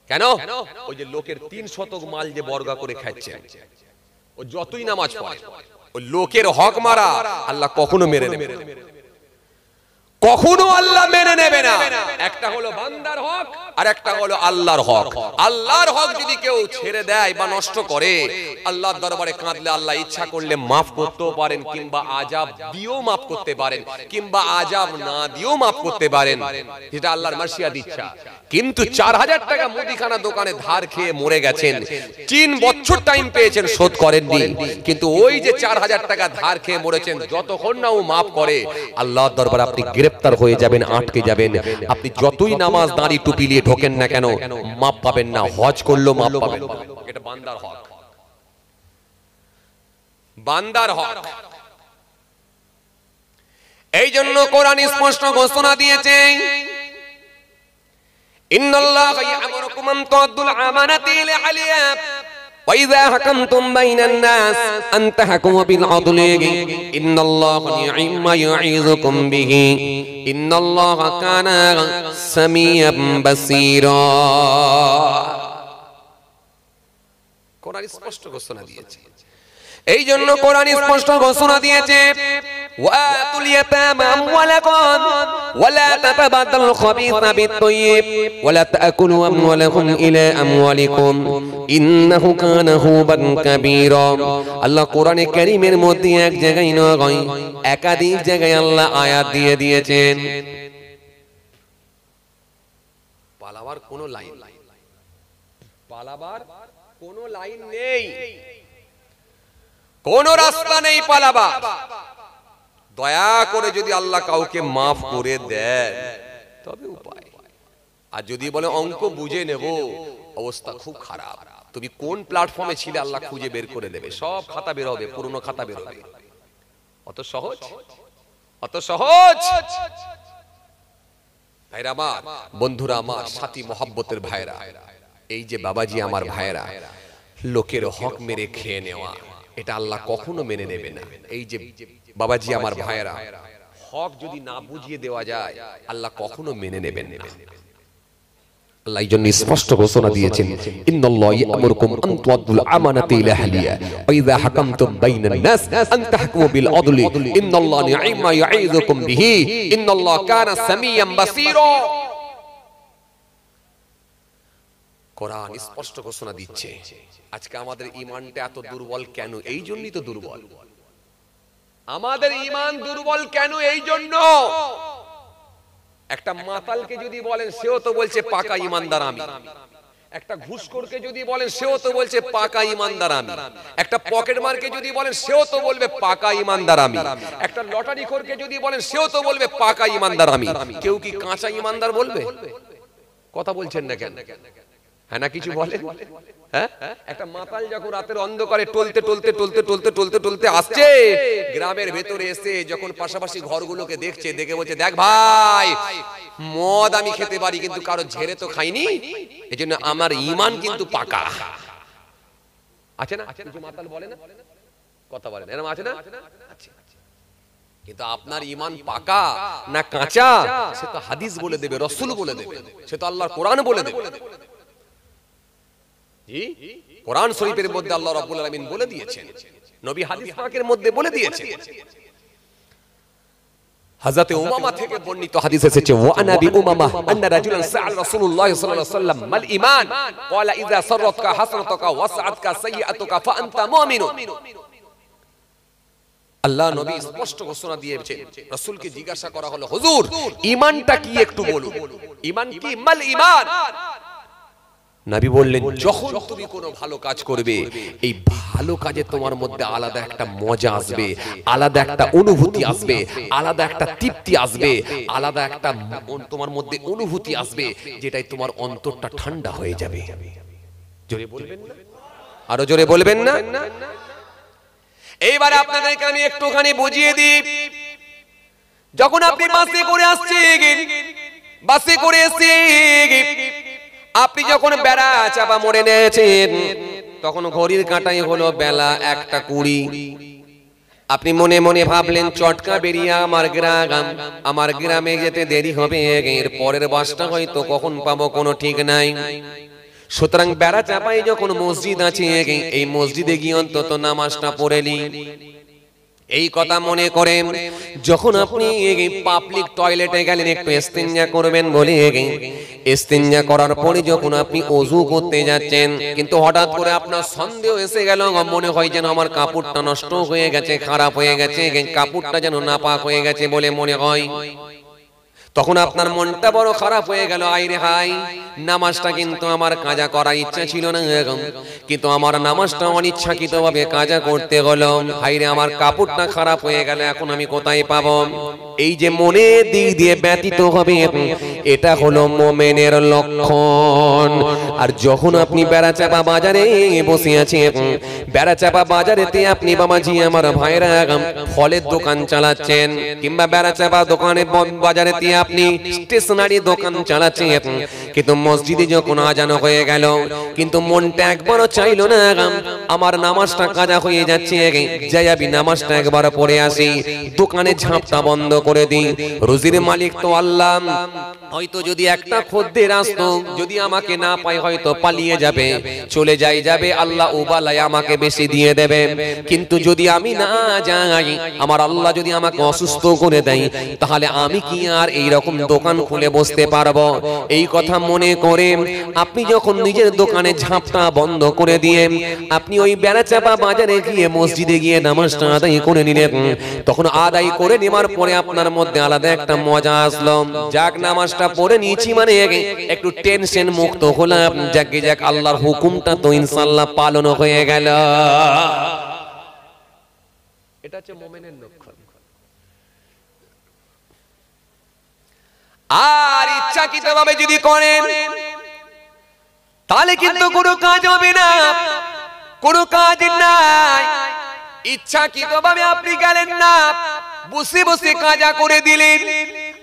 কেন? ওই যে লোকের 3 শতক মাল যে বর্গা করে খাচ্ছেন, ও যতই নামাজ পড়ে, ওই লোকের হক মারা আল্লাহ কখনো মেনে নেবে না, কখনো আল্লাহ মেনে নেবে না। একটা হলো বান্দার হক আর একটা হলো আল্লাহর হক। আল্লাহর হক যদি কেউ ছেড়ে দেয় বা নষ্ট করে, আল্লাহর দরবারে কাঁদলে আল্লাহ ইচ্ছা করলে মাফ করতেও পারেন, কিংবা আযাব দিয়েও মাফ করতে পারেন, কিংবা আযাব না দিয়েও মাফ করতে পারেন, যেটা আল্লাহর মার্শিয়াত ইচ্ছা। কিন্তু 4000 টাকা মুদিখানা দোকানে ধার খেয়ে মরে গেছেন, 3 বছর টাইম পেয়েছেন, শোধ করেননি, কিন্তু ওই যে 4000 টাকা ধার খেয়ে মরেছেন, যতক্ষণ না ও মাফ করে, আল্লাহর দরবারে আপনি গ্রেফতার হয়ে যাবেন, আটকে যাবেন। আপনি যতই নামাজ দাঁড়ি টুপি নিয়ে ঢোকেন না কেন, মাপ পাবেন না, হজ করলেও মাপ পাবেন না। এটা বান্দার হক, বান্দার হক। এই জন্য কোরআন স্পষ্ট ঘোষণা দিয়েছে, ইন্নাল্লাহা ইয়া'মুরুকুম আন তু'আদ্দুল আমানাতি ইলা আহলিহা ওয়া ইযা হাকামতুম বাইনান নাস আন তাহকুমু বিল আদলি ইন্নাল্লাহা নি'মা ইয়া'ইযুকুম বিহি ইন্নাল্লাহা কানা সামিয়াম বাসীরা। কোরআন স্পষ্ট ঘোষণা দিয়েছে। এই জন্য কোরআন স্পষ্ট ঘোষণা দিয়েছে, ওয়াতুল ইয়াতামা আমওয়ালাকুম ওয়ালা তাতাবাদালুল খাবিসা বিত-তাইয়্যিব ওয়ালা তাকুলু আমওয়ালাকুম ইলা আমওয়ালিকুম ইন্নাহু কানা হুবান কাবীরা। আল্লাহ কোরআনে কারীমের মধ্যে এক জায়গায় নয়, একাধিক জায়গায় আল্লাহ আয়াত দিয়ে দিয়েছেন। পালাবার কোনো লাইন, পালাবার কোনো লাইন নেই, কোন রাস্তা নেই পালাবার। দয়া করে যদি আল্লাহ কাউকে মাফ করে দেন তবে উপায়, আর যদি বলে অঙ্ক বুঝে নেব, অবস্থা খুব খারাপ। তুমি কোন প্ল্যাটফর্মে ছিলে আল্লাহ খুঁজে বের করে দেবে, সব খাতা বের হবে, পুরনো খাতা বের হবে। অত সহজ, অত সহজ। ভাইরা আমার, বন্ধুরা আমার, সাথী মহব্বতের ভাইরা, এই যে বাবাজি আমার ভাইরা, লোকের হক মেরে খেয়ে নেওয়া, এটা আল্লাহ কখনো মেনে নেবে না। এই যে বাবাজি আমার ভাইরা, হক যদি না বুঝিয়ে দেওয়া যায়, আল্লাহ কখনো মেনে নেবেন না। আল্লাহ এই জন্য স্পষ্ট ঘোষণা দিয়েছেন, ইন্নাল্লাহা ইয়া'মুরুকুম আন তু'আদ্দুল আমানাতি ইলা আহলিহা ওয়া ইযা হাকামতুম বাইনান নাস আন তাহকুমু বিল আদলি ইন্নাল্লাহা নি'মা ইয়া'ইযুকুম বিহি ইন্নাল্লাহা কানা সামিয়াম বাসীরা। কোরআন স্পষ্ট ঘোষণা দিচ্ছে। আজকে আমাদের ঈমানটা এত দুর্বল কেন? এই জন্যই তো দুর্বল। আমাদের ঈমান দুর্বল কেন? এই জন্য। একটা মাতালকে যদি বলেন, সেও তো বলছে পাকা ঈমানদার আমি। একটা ঘুষখোরকে যদি বলেন, সেও তো বলছে পাকা ঈমানদার আমি। একটা পকেটমারকে যদি বলেন, সেও তো বলবে পাকা ঈমানদার আমি। একটা লটারিখোরকে যদি বলেন, সেও তো বলবে পাকা ঈমানদার আমি। কেউ কি কাঁচা ঈমানদার বলবে? কথা বলছেন না কেন? হ্যাঁ না কিছু বলে? হ্যাঁ, একটা মাতাল যখন রাতের অন্ধকারে টলতে টলতে টলতে টলতে টলতে টলতে আসছে গ্রামের ভেতরে, এসে যখন পাশাপাশি ঘরগুলোকে দেখছে, দেখে বলছে, দেখ ভাই, মদ আমি খেতে পারি কিন্তু কারো ঝেড়ে তো খাইনি, এজন্য আমার ঈমান কিন্তু পাকা। আছে না কিছু মাতাল বলে না? কথা বলেন, এরকম আছে না? কিন্তু আপনার ঈমান পাকা না কাঁচা, সে তো হাদিস বলে দেবে, রাসূল বলে দেবে, সে তো আল্লাহর কোরআন বলে দেবে। কোরআন শরীফের মধ্যে আল্লাহ রাব্বুল আলামিন বলে দিয়েছেন, নবী হাদিস পাকের মধ্যে বলে দিয়েছেন। হযরত উমামা থেকে বর্ণিত হাদিস এসেছে, ওয়া আনা বি উমামা আন্না রাজুলান সাআল রাসূলুল্লাহ সাল্লাল্লাহু আলাইহি ওয়াসাল্লাম মাল ঈমান ক্বালা ইযা সাররাতকা হাসনাতুকা ওয়া সাআতকা সাইয়্যাতুকা ফা আনতা মুমিনুন। আল্লাহ নবী স্পষ্ট ঘোষণা দিয়েছেন। রাসূলকে জিজ্ঞাসা করা হলো, হুজুর ঈমানটা কি একটু বলুন, ঈমান কি? মাল ঈমান। নবী বললেন, যখন তুমি কোনো ভালো কাজ করবে, এই ভালো কাজে তোমার মধ্যে আলাদা একটা মজা আসবে, আলাদা একটা অনুভূতি আসবে, আলাদা একটা তৃপ্তি আসবে, আলাদা একটা তোমার মধ্যে অনুভূতি আসবে, যেটাই তোমার অন্তরটা ঠান্ডা হয়ে যাবে। জোরে বলবেন না? আরো জোরে বলবেন না? এইবার আপনাদেরকে আমি একটুখানি বুঝিয়ে দিই। যখন আপনি বাসে করে আসছেন, বাসে করে এসে আপনি যখন বেড়া চাপা মোড়ে নিয়েছেন, তখন ঘড়ির কাঁটাই হলো বেলা 1:20। আপনি মনে মনে ভাবলেন চটকা বেরিয়ে আমার গ্রামে যেতে দেরি হবে, এর পরের বাসটা হয়তো কখন পাবো কোনো ঠিক নাই। সুতরাং বেড়া চাপাই যখন মসজিদ আছে, এই মসজিদে গিয়ে অন্তত নামাজটা পড়ে নি। এই কথা মনে করে যখন আপনি পাবলিক টয়লেটে গেলেন একটু ইস্তিনজা করবেন বলে, ইস্তিনজা করার পরে যখন আপনি ওযু করতে যাচ্ছেন, কিন্তু হঠাৎ করে আপনার সন্দেহ এসে গেল, মনে হয় যেন আমার কাপড়টা নষ্ট হয়ে গেছে, খারাপ হয়ে গেছে, কাপড়টা যেন নাপাক হয়ে গেছে বলে মনে হয়। তখন আপনার মনটা বড় খারাপ হয়ে গেল, আইরে হাই, নামাজটা কিন্তু আমার কাজা করার ইচ্ছা ছিল না, কিন্তু আমার নামাজটা অনিচ্ছাকৃতভাবে কাজা করতে হলো। হাইরে আমার কাপড়টা খারাপ হয়ে গেল, এখন আমি কোথায় পাবো? এই যে মনের দিক দিয়ে ব্যতীত হবে, এটা হলো মুমিনের লক্ষণ। আর যখন আপনি বেড়াচাপা বাজারে বসে আছেন, বেড়াচাপা বাজারেতে আপনি বাবাজি আমার ভাইরা ফলের দোকান চালাচ্ছেন, কিংবা বেড়াচাপা দোকানে বাজারেতে আপনি স্টেশনারি দোকান চালাচ্ছেন, কিন্তু মসজিদে যখন আজান হয়ে গেল, কিন্তু মনটা একবারও চাইলো না আমার নামাজটা কাজা হয়ে যাচ্ছে, যাই আমি নামাজটা একবার পড়ে আসি, দোকানে ঝাঁপটা বন্ধ করে দিই। রুজির মালিক তো আল্লাহ, হয়তো যদি একটা খদ্দের আসতো, যদি আমাকে না পায় হয়তো পালিয়ে যাবে, চলে যাবে, আল্লাহ উবালায় আমাকে বেশি দিয়ে দেবে। কিন্তু যদি আমি না যাই, আমার আল্লাহ যদি আমাকে অসুস্থ করে দেয়, তাহলে আমি কি আর এইরকম দোকান খুলে বসতে পারবো? এই কথা মনে করে আপনি যখন নিজের দোকানে ঝাঁপটা বন্ধ করে দিয়ে আপনি ওই বেড়াচাপা বাজারে গিয়ে মসজিদে গিয়ে নামাজটা আদায় করে নিলেন, তখন আদায় করে নেওয়ার পরে আপনার মধ্যে আলাদা একটা মজা আসলো, যাক নামাজটা পড়ে নিয়েছি মানে একটু টেনশন মুক্ত হলাম, যাক আল্লাহর হুকুমটা তো ইনশাআল্লাহ পালন হয়ে গেল। এটা হচ্ছে মুমিনের লক্ষণ। আর ইচ্ছাকৃতভাবে যদি করেন, তাহলে কিন্তু কোনো কাজ হবে না, কোনো কাজ নাই। ইচ্ছাকৃতভাবে আপনি গেলেন না, বসে বসে কাজা করে দিলেন,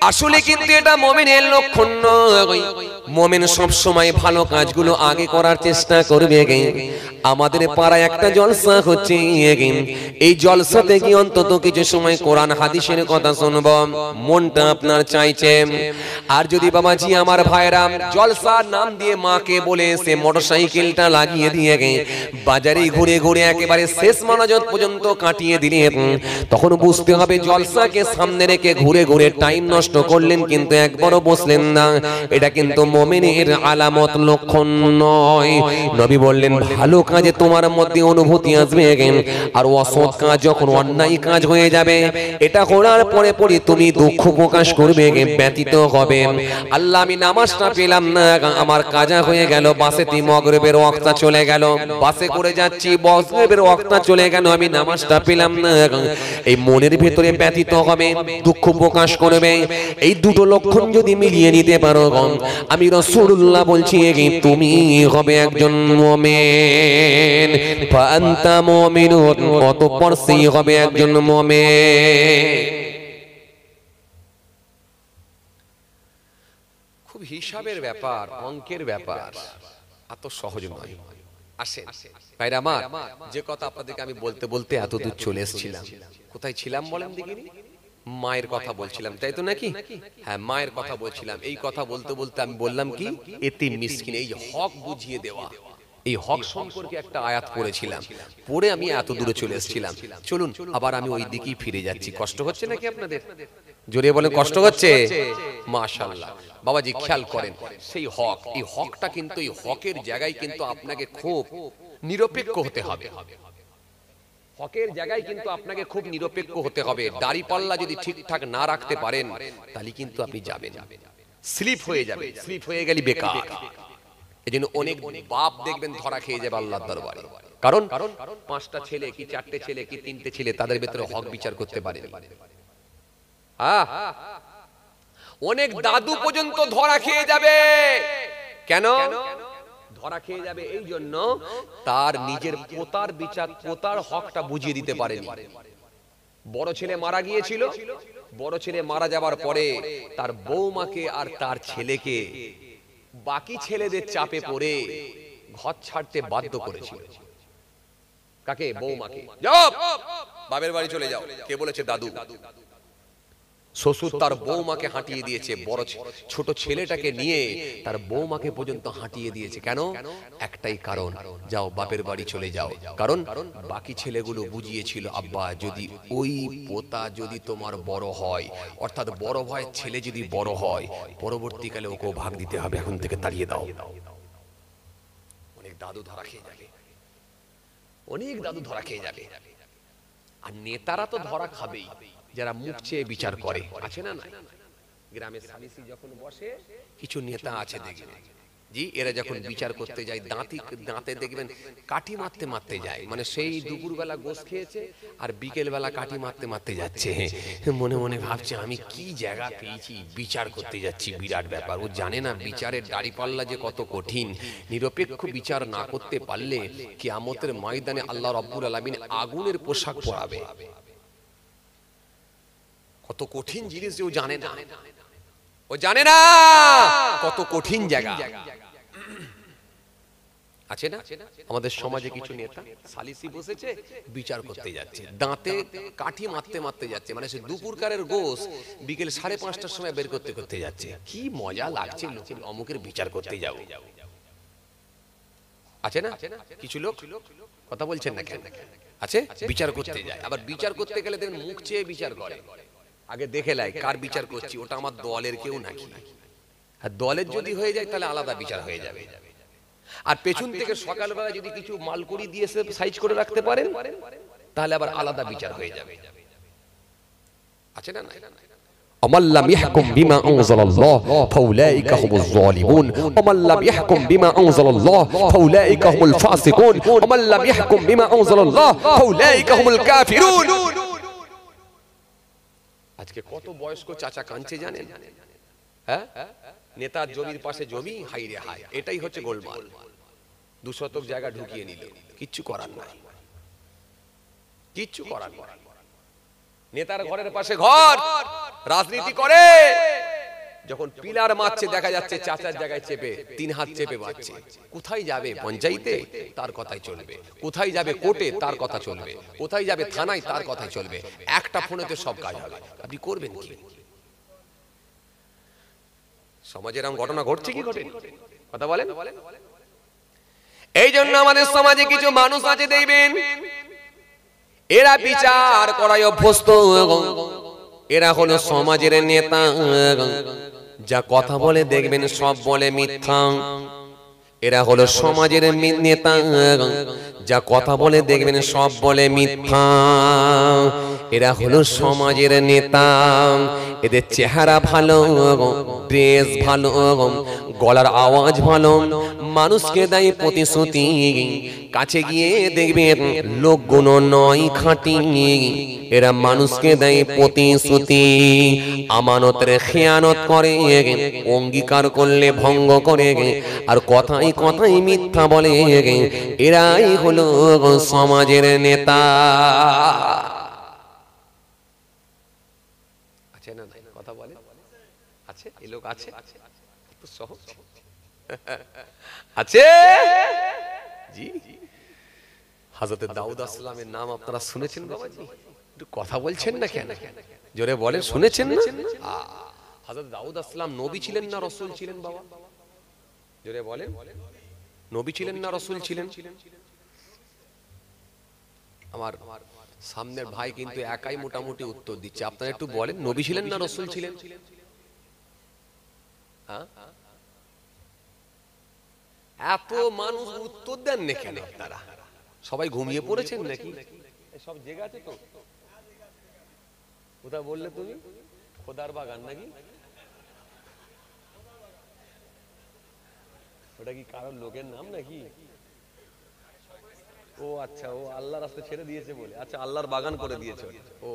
আসলে কিন্তু এটা মুমিনের লক্ষণ নয়। মুমিন সব সময় ভালো কাজগুলো আগে করার চেষ্টা করবে। আমাদের পাড়ায় একটা জলসা হচ্ছে, এই জলসাতে কি অন্তত কিছু সময় কোরআন হাদিসের কথা শুনবো, মনটা আপনার চাইছে। আর যদি বাবাজি আমার ভাইরা জলসার নাম দিয়ে মাকে বলে সে মোটরসাইকেলটা লাগিয়ে দিয়ে বাজারে ঘুরে ঘুরে একেবারে শেষ মনোযোগ পর্যন্ত কাটিয়ে দিলে, তখন বুঝতে হবে জলসাকে সামনে রেখে ঘুরে ঘুরে টাইম নষ্ট করলেন, কিন্তু একবারও বসলেন না। এটা কিন্তু মুমিনের আলামত, লক্ষণ নয়। নবী বললেন ভালো কাজে তোমার মধ্যে অনুভূতি আসবে, আর অসৎ কাজ যখন অন্যায় কাজ হয়ে যাবে, এটা করার পরে পরে তুমি দুঃখ প্রকাশ করবে, ব্যতীত হবে। আল্লাহ আমি নামাজটা পেলাম না, আমার কাজা হয়ে গেল, বাসেতে মাগরিবের ওয়াক্তটা চলে গেল, বাসে করে যাচ্ছি মাগরিবের ওয়াক্তটা চলে গেল, আমি নামাজটা পেলাম না, এই মনের ভিতরে ব্যতীত হবে, দুঃখ প্রকাশ করবে। এই দুটো লক্ষণ যদি মিলিয়ে নিতে পারো, আমি রাসূলুল্লাহ বলছি তুমি হবে একজন মুমিন। ফাআনতা মুমিনুন, অতঃপর সেই হবে একজন মুমিন। খুব হিসাবের ব্যাপার, অঙ্কের ব্যাপার, এত সহজ নয়। আসেন ভাইরা আমার, যে কথা আপনাদেরকে আমি বলতে বলতে এত দূর চলে এসেছিলাম, কোথায় ছিলাম বলেন দেখিনি? মায়ের কথা বলছিলাম, তাই তো নাকি? হ্যাঁ, মায়ের কথা বলছিলাম। এই কথা বলতে বলতে আমি বললাম কি, এতিম মিসকিন, এই হক বুঝিয়ে দেওয়া, এই হক সম্পর্কে একটা আয়াত পড়েছিলাম, পড়ে আমি এত দূরে চলে এসেছিলাম। চলুন আবার আমি ওই দিকেই ফিরে যাচ্ছি। কষ্ট হচ্ছে নাকি আপনাদের? জোরে বলেন, কষ্ট হচ্ছে? মাশাআল্লাহ। বাবাজি খেয়াল করেন, সেই হক, এই হকটা কিন্তু, এই হকের জায়গায় কিন্তু আপনাকে খুব নিরপেক্ষ হতে হবে। হকের জায়গায় কিন্তু আপনাকে খুব নিরপেক্ষ হতে হবে। দাড়িপাল্লা যদি ঠিকঠাক না রাখতে পারেন, তাহলে কিন্তু আপনি যাবেন, স্লিপ হয়ে যাবে, স্লিপ হয়ে গেলে বেকার। এজন্য অনেক বাপ দেখবেন ধরা খেয়ে যাবে আল্লাহর দরবারে, কারণ 5টা ছেলে কি 4টে ছেলে কি 3টে ছেলে তাদের ভিতরে হক বিচার করতে পারেনি। অনেক দাদু পর্যন্ত ধরা খেয়ে যাবে। কেন ধরা খেয়ে যাবে? এই জন্য তার নিজের পোতার বিচার, পোতার হকটা বুঝিয়ে দিতে পারেনি। বড় ছেলে মারা গিয়েছিল, বড় ছেলে মারা যাবার পরে তার বৌমাকে আর তার ছেলেকে বাকি ছেলেদের চাপে পড়ে ঘর ছাড়তে বাধ্য করেছিল। কাকে? বৌমাকে। যাও বাপের বাড়ি চলে যাও। কে বলেছে? দাদু। শ্বশুর তার বৌমাকে হাঁটিয়ে দিয়েছে, বড় ছোট ছেলেটাকে নিয়ে তার বৌমাকে পর্যন্ত হাঁটিয়ে দিয়েছে। কেন? একটাই কারণ, যাও বাপের বাড়ি চলে যাও। কারণ বাকি ছেলেগুলো বুঝিয়েছিল, আব্বা যদি ওই পোতা যদি তোমার বড় হয়, অর্থাৎ বড় ভাইয়ের ছেলে যদি বড় হয়, পরবর্তীকালে ওকেও ভাগ দিতে হবে, এখন থেকে তাড়িয়ে দাও। অনেক দাদু ধরা খেয়ে যাবে, অনেক দাদু ধরা খেয়ে যাবে। আর নেতারা তো ধরা খাবেই, যারা মুখ চেয়ে বিচার করে, আছে না? গ্রামের সালিসি যখন বসে, কিছু নেতা আছে দেখবেন, জি, এরা যখন বিচার করতে যায় দাঁতে দেখবেন কাঠি মারতে মারতে যায়। মানে সেই দুপুরবেলা গোশ খেয়েছে আর বিকেল বেলা কাঠি মারতে মারতে যাচ্ছে, মনে মনে ভাবছে আমি কি জায়গা পেয়েছি, বিচার করতে যাচ্ছি, বিরাট ব্যাপার। ও জানে না বিচারের দাড়িপাল্লা যে কত কঠিন। নিরপেক্ষ বিচার না করতে পারলে কিয়ামতের ময়দানে আল্লাহ রাব্বুল আলামিন আগুনের পোশাক পরাবে। কত কঠিন জিনিস যে ও জানে না, ও জানে না কত কঠিন জায়গা আছে না। আমাদের সমাজে কিছু নেতা সালিসি বসেছে, বিচার করতে যাচ্ছে, দাঁতে কাঠি মারতে মারতে যাচ্ছে। মানে সে দুপুরকারের গোশ বিকেল 5:30টার সময় বের করতে করতে যাচ্ছে। কি মজা লাগছে, লোকের অমুকের বিচার করতে যাব। আছে না কিছু লোক? কথা বলছেন না কেন? আছে, বিচার করতে যায়। আবার বিচার করতে গেলে দেখেন মুখ চেয়ে বিচার করে, আগে দেখে লাই কার বিচার করছি, ওটা আমার দলের কেউ নাকি। আর দলের যদি হয়ে যায় তাহলে আলাদা বিচার হয়ে যাবে। আর পেছন থেকে সকালবেলা যদি কিছু মালকুড়ি দিয়ে সাইজ করে রাখতে পারেন তাহলে আবার আলাদা বিচার হয়ে যাবে। আছে না? ومن لم يحكم بما أنزل الله فأولئك هم الظالمون ومن لم يحكم بما أنزل الله فأولئك هم الفاسقون ومن لم يحكم بما أنزل الله فأولئك هم الكافرون। আজকে কত বয়স্ক চাচা কাঁদছে জানেন? হ্যাঁ, নেতার জমির পাশে জমি, হাই রে হাই, এটাই হচ্ছে গোলমাল। 2 শতক জায়গা ঢুকিয়ে নিল, কিচ্ছু করার নাই, কিচ্ছু করার নাই। নেতার ঘরের পাশে ঘর, রাজনীতি করে, যখন পিলার মারছে দেখা যাচ্ছে চাচার জায়গায় চেপে 3 হাত চেপে বাঁচছে। কোথায় যাবে? পঞ্চায়েতে, তার কথাই চলবে। কোথায় যাবে? কোর্টে, তার কথা চলবে। কোথায় যাবে? থানায়, তার কথাই চলবে। একটা ফোনেতে সব কাজ হবে। আপনি করবেন কি? সমাজের এরকম ঘটনা ঘটছে কি ঘটে? কথা বলেন। এই জন্য আমাদের সমাজে কিছু মানুষ আছে দেখবেন, এরা বিচার করায় অভ্যস্ত, এরা হলো সমাজের নেতা। যা কথা বলে দেখবেন সব বলে মিথ্যা। এরা হলো সমাজের নেতা, যা কথা বলে দেখবেন সব বলে মিথ্যা। এরা হলো সমাজের নেতা। এদের চেহারা ভালো, ড্রেস ভালো, গলার আওয়াজ ভালো, মানুষকে দেয় প্রতিশ্রুতি, কাছে গিয়ে দেখবেন লোকগুলো নয় খাঁটি। এরা মানুষকে দেয় প্রতিশ্রুতি, আমানতের খেয়ানত করে, অঙ্গীকার করলে ভঙ্গ করে, আর কথাই কথাই মিথ্যা বলে। এরাই হলো সমাজের নেতা। আছে না? কথা বলে আছে, এই লোক আছে, এত সহজ আছে। জি, হযরত দাউদ আলাইহিস সালামের নাম আপনারা শুনেছেন বাবাজি? একটু কথা বলছেন না কেন? জোরে বলেন, শুনেছেন না? হযরত দাউদ আলাইহিস সালাম নবী ছিলেন না রাসূল ছিলেন বাবা? জোরে বলেন, নবী ছিলেন না রাসূল ছিলেন? আমার সামনের ভাই কিন্তু একাই মোটামুটি উত্তর দিচ্ছে। আপনারা একটু বলেন, নবী ছিলেন না রাসূল ছিলেন? হ্যাঁ, এত মানুষ উত্তর দেন না কেন? তারা সবাই ঘুমিয়ে পড়েছেন নাকি? সব জেগে আছে তো? কোথা বললে তুমি? খোদার বাগান নাকি? ওটা কি কারোর লোকের নাম নাকি? ও আচ্ছা, ও আল্লাহর রাস্তা ছেড়ে দিয়েছে বলে, আচ্ছা আল্লাহর বাগান করে দিয়েছে। ও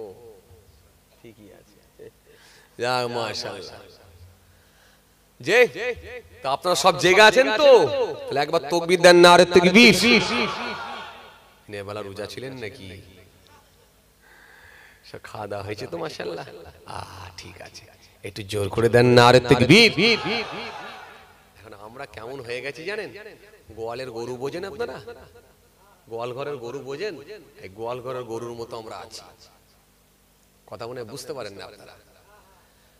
ঠিকই আছে, যাক মাশাআল্লাহ। যে তো আপনারা সব জেগে আছেন তো? তাহলে একবার তাকবীর দেন, নারে তাকবীর। নেবেলা রোজা ছিলেন নাকি? সব খাওয়া দাওয়া হয়েছে তো মাশাআল্লাহ? ঠিক আছে, একটু জোর করে দেন নারে তাকবীর। এখন আমরা কেমন হয়ে গেছি জানেন? গোয়ালের গরু বোঝেন আপনারা? গোয়াল ঘরের গরু বোঝেন? এই গোয়াল ঘরের গরুর মতো আমরা আছি। কথা মনে বুঝতে পারেন না আপনারা?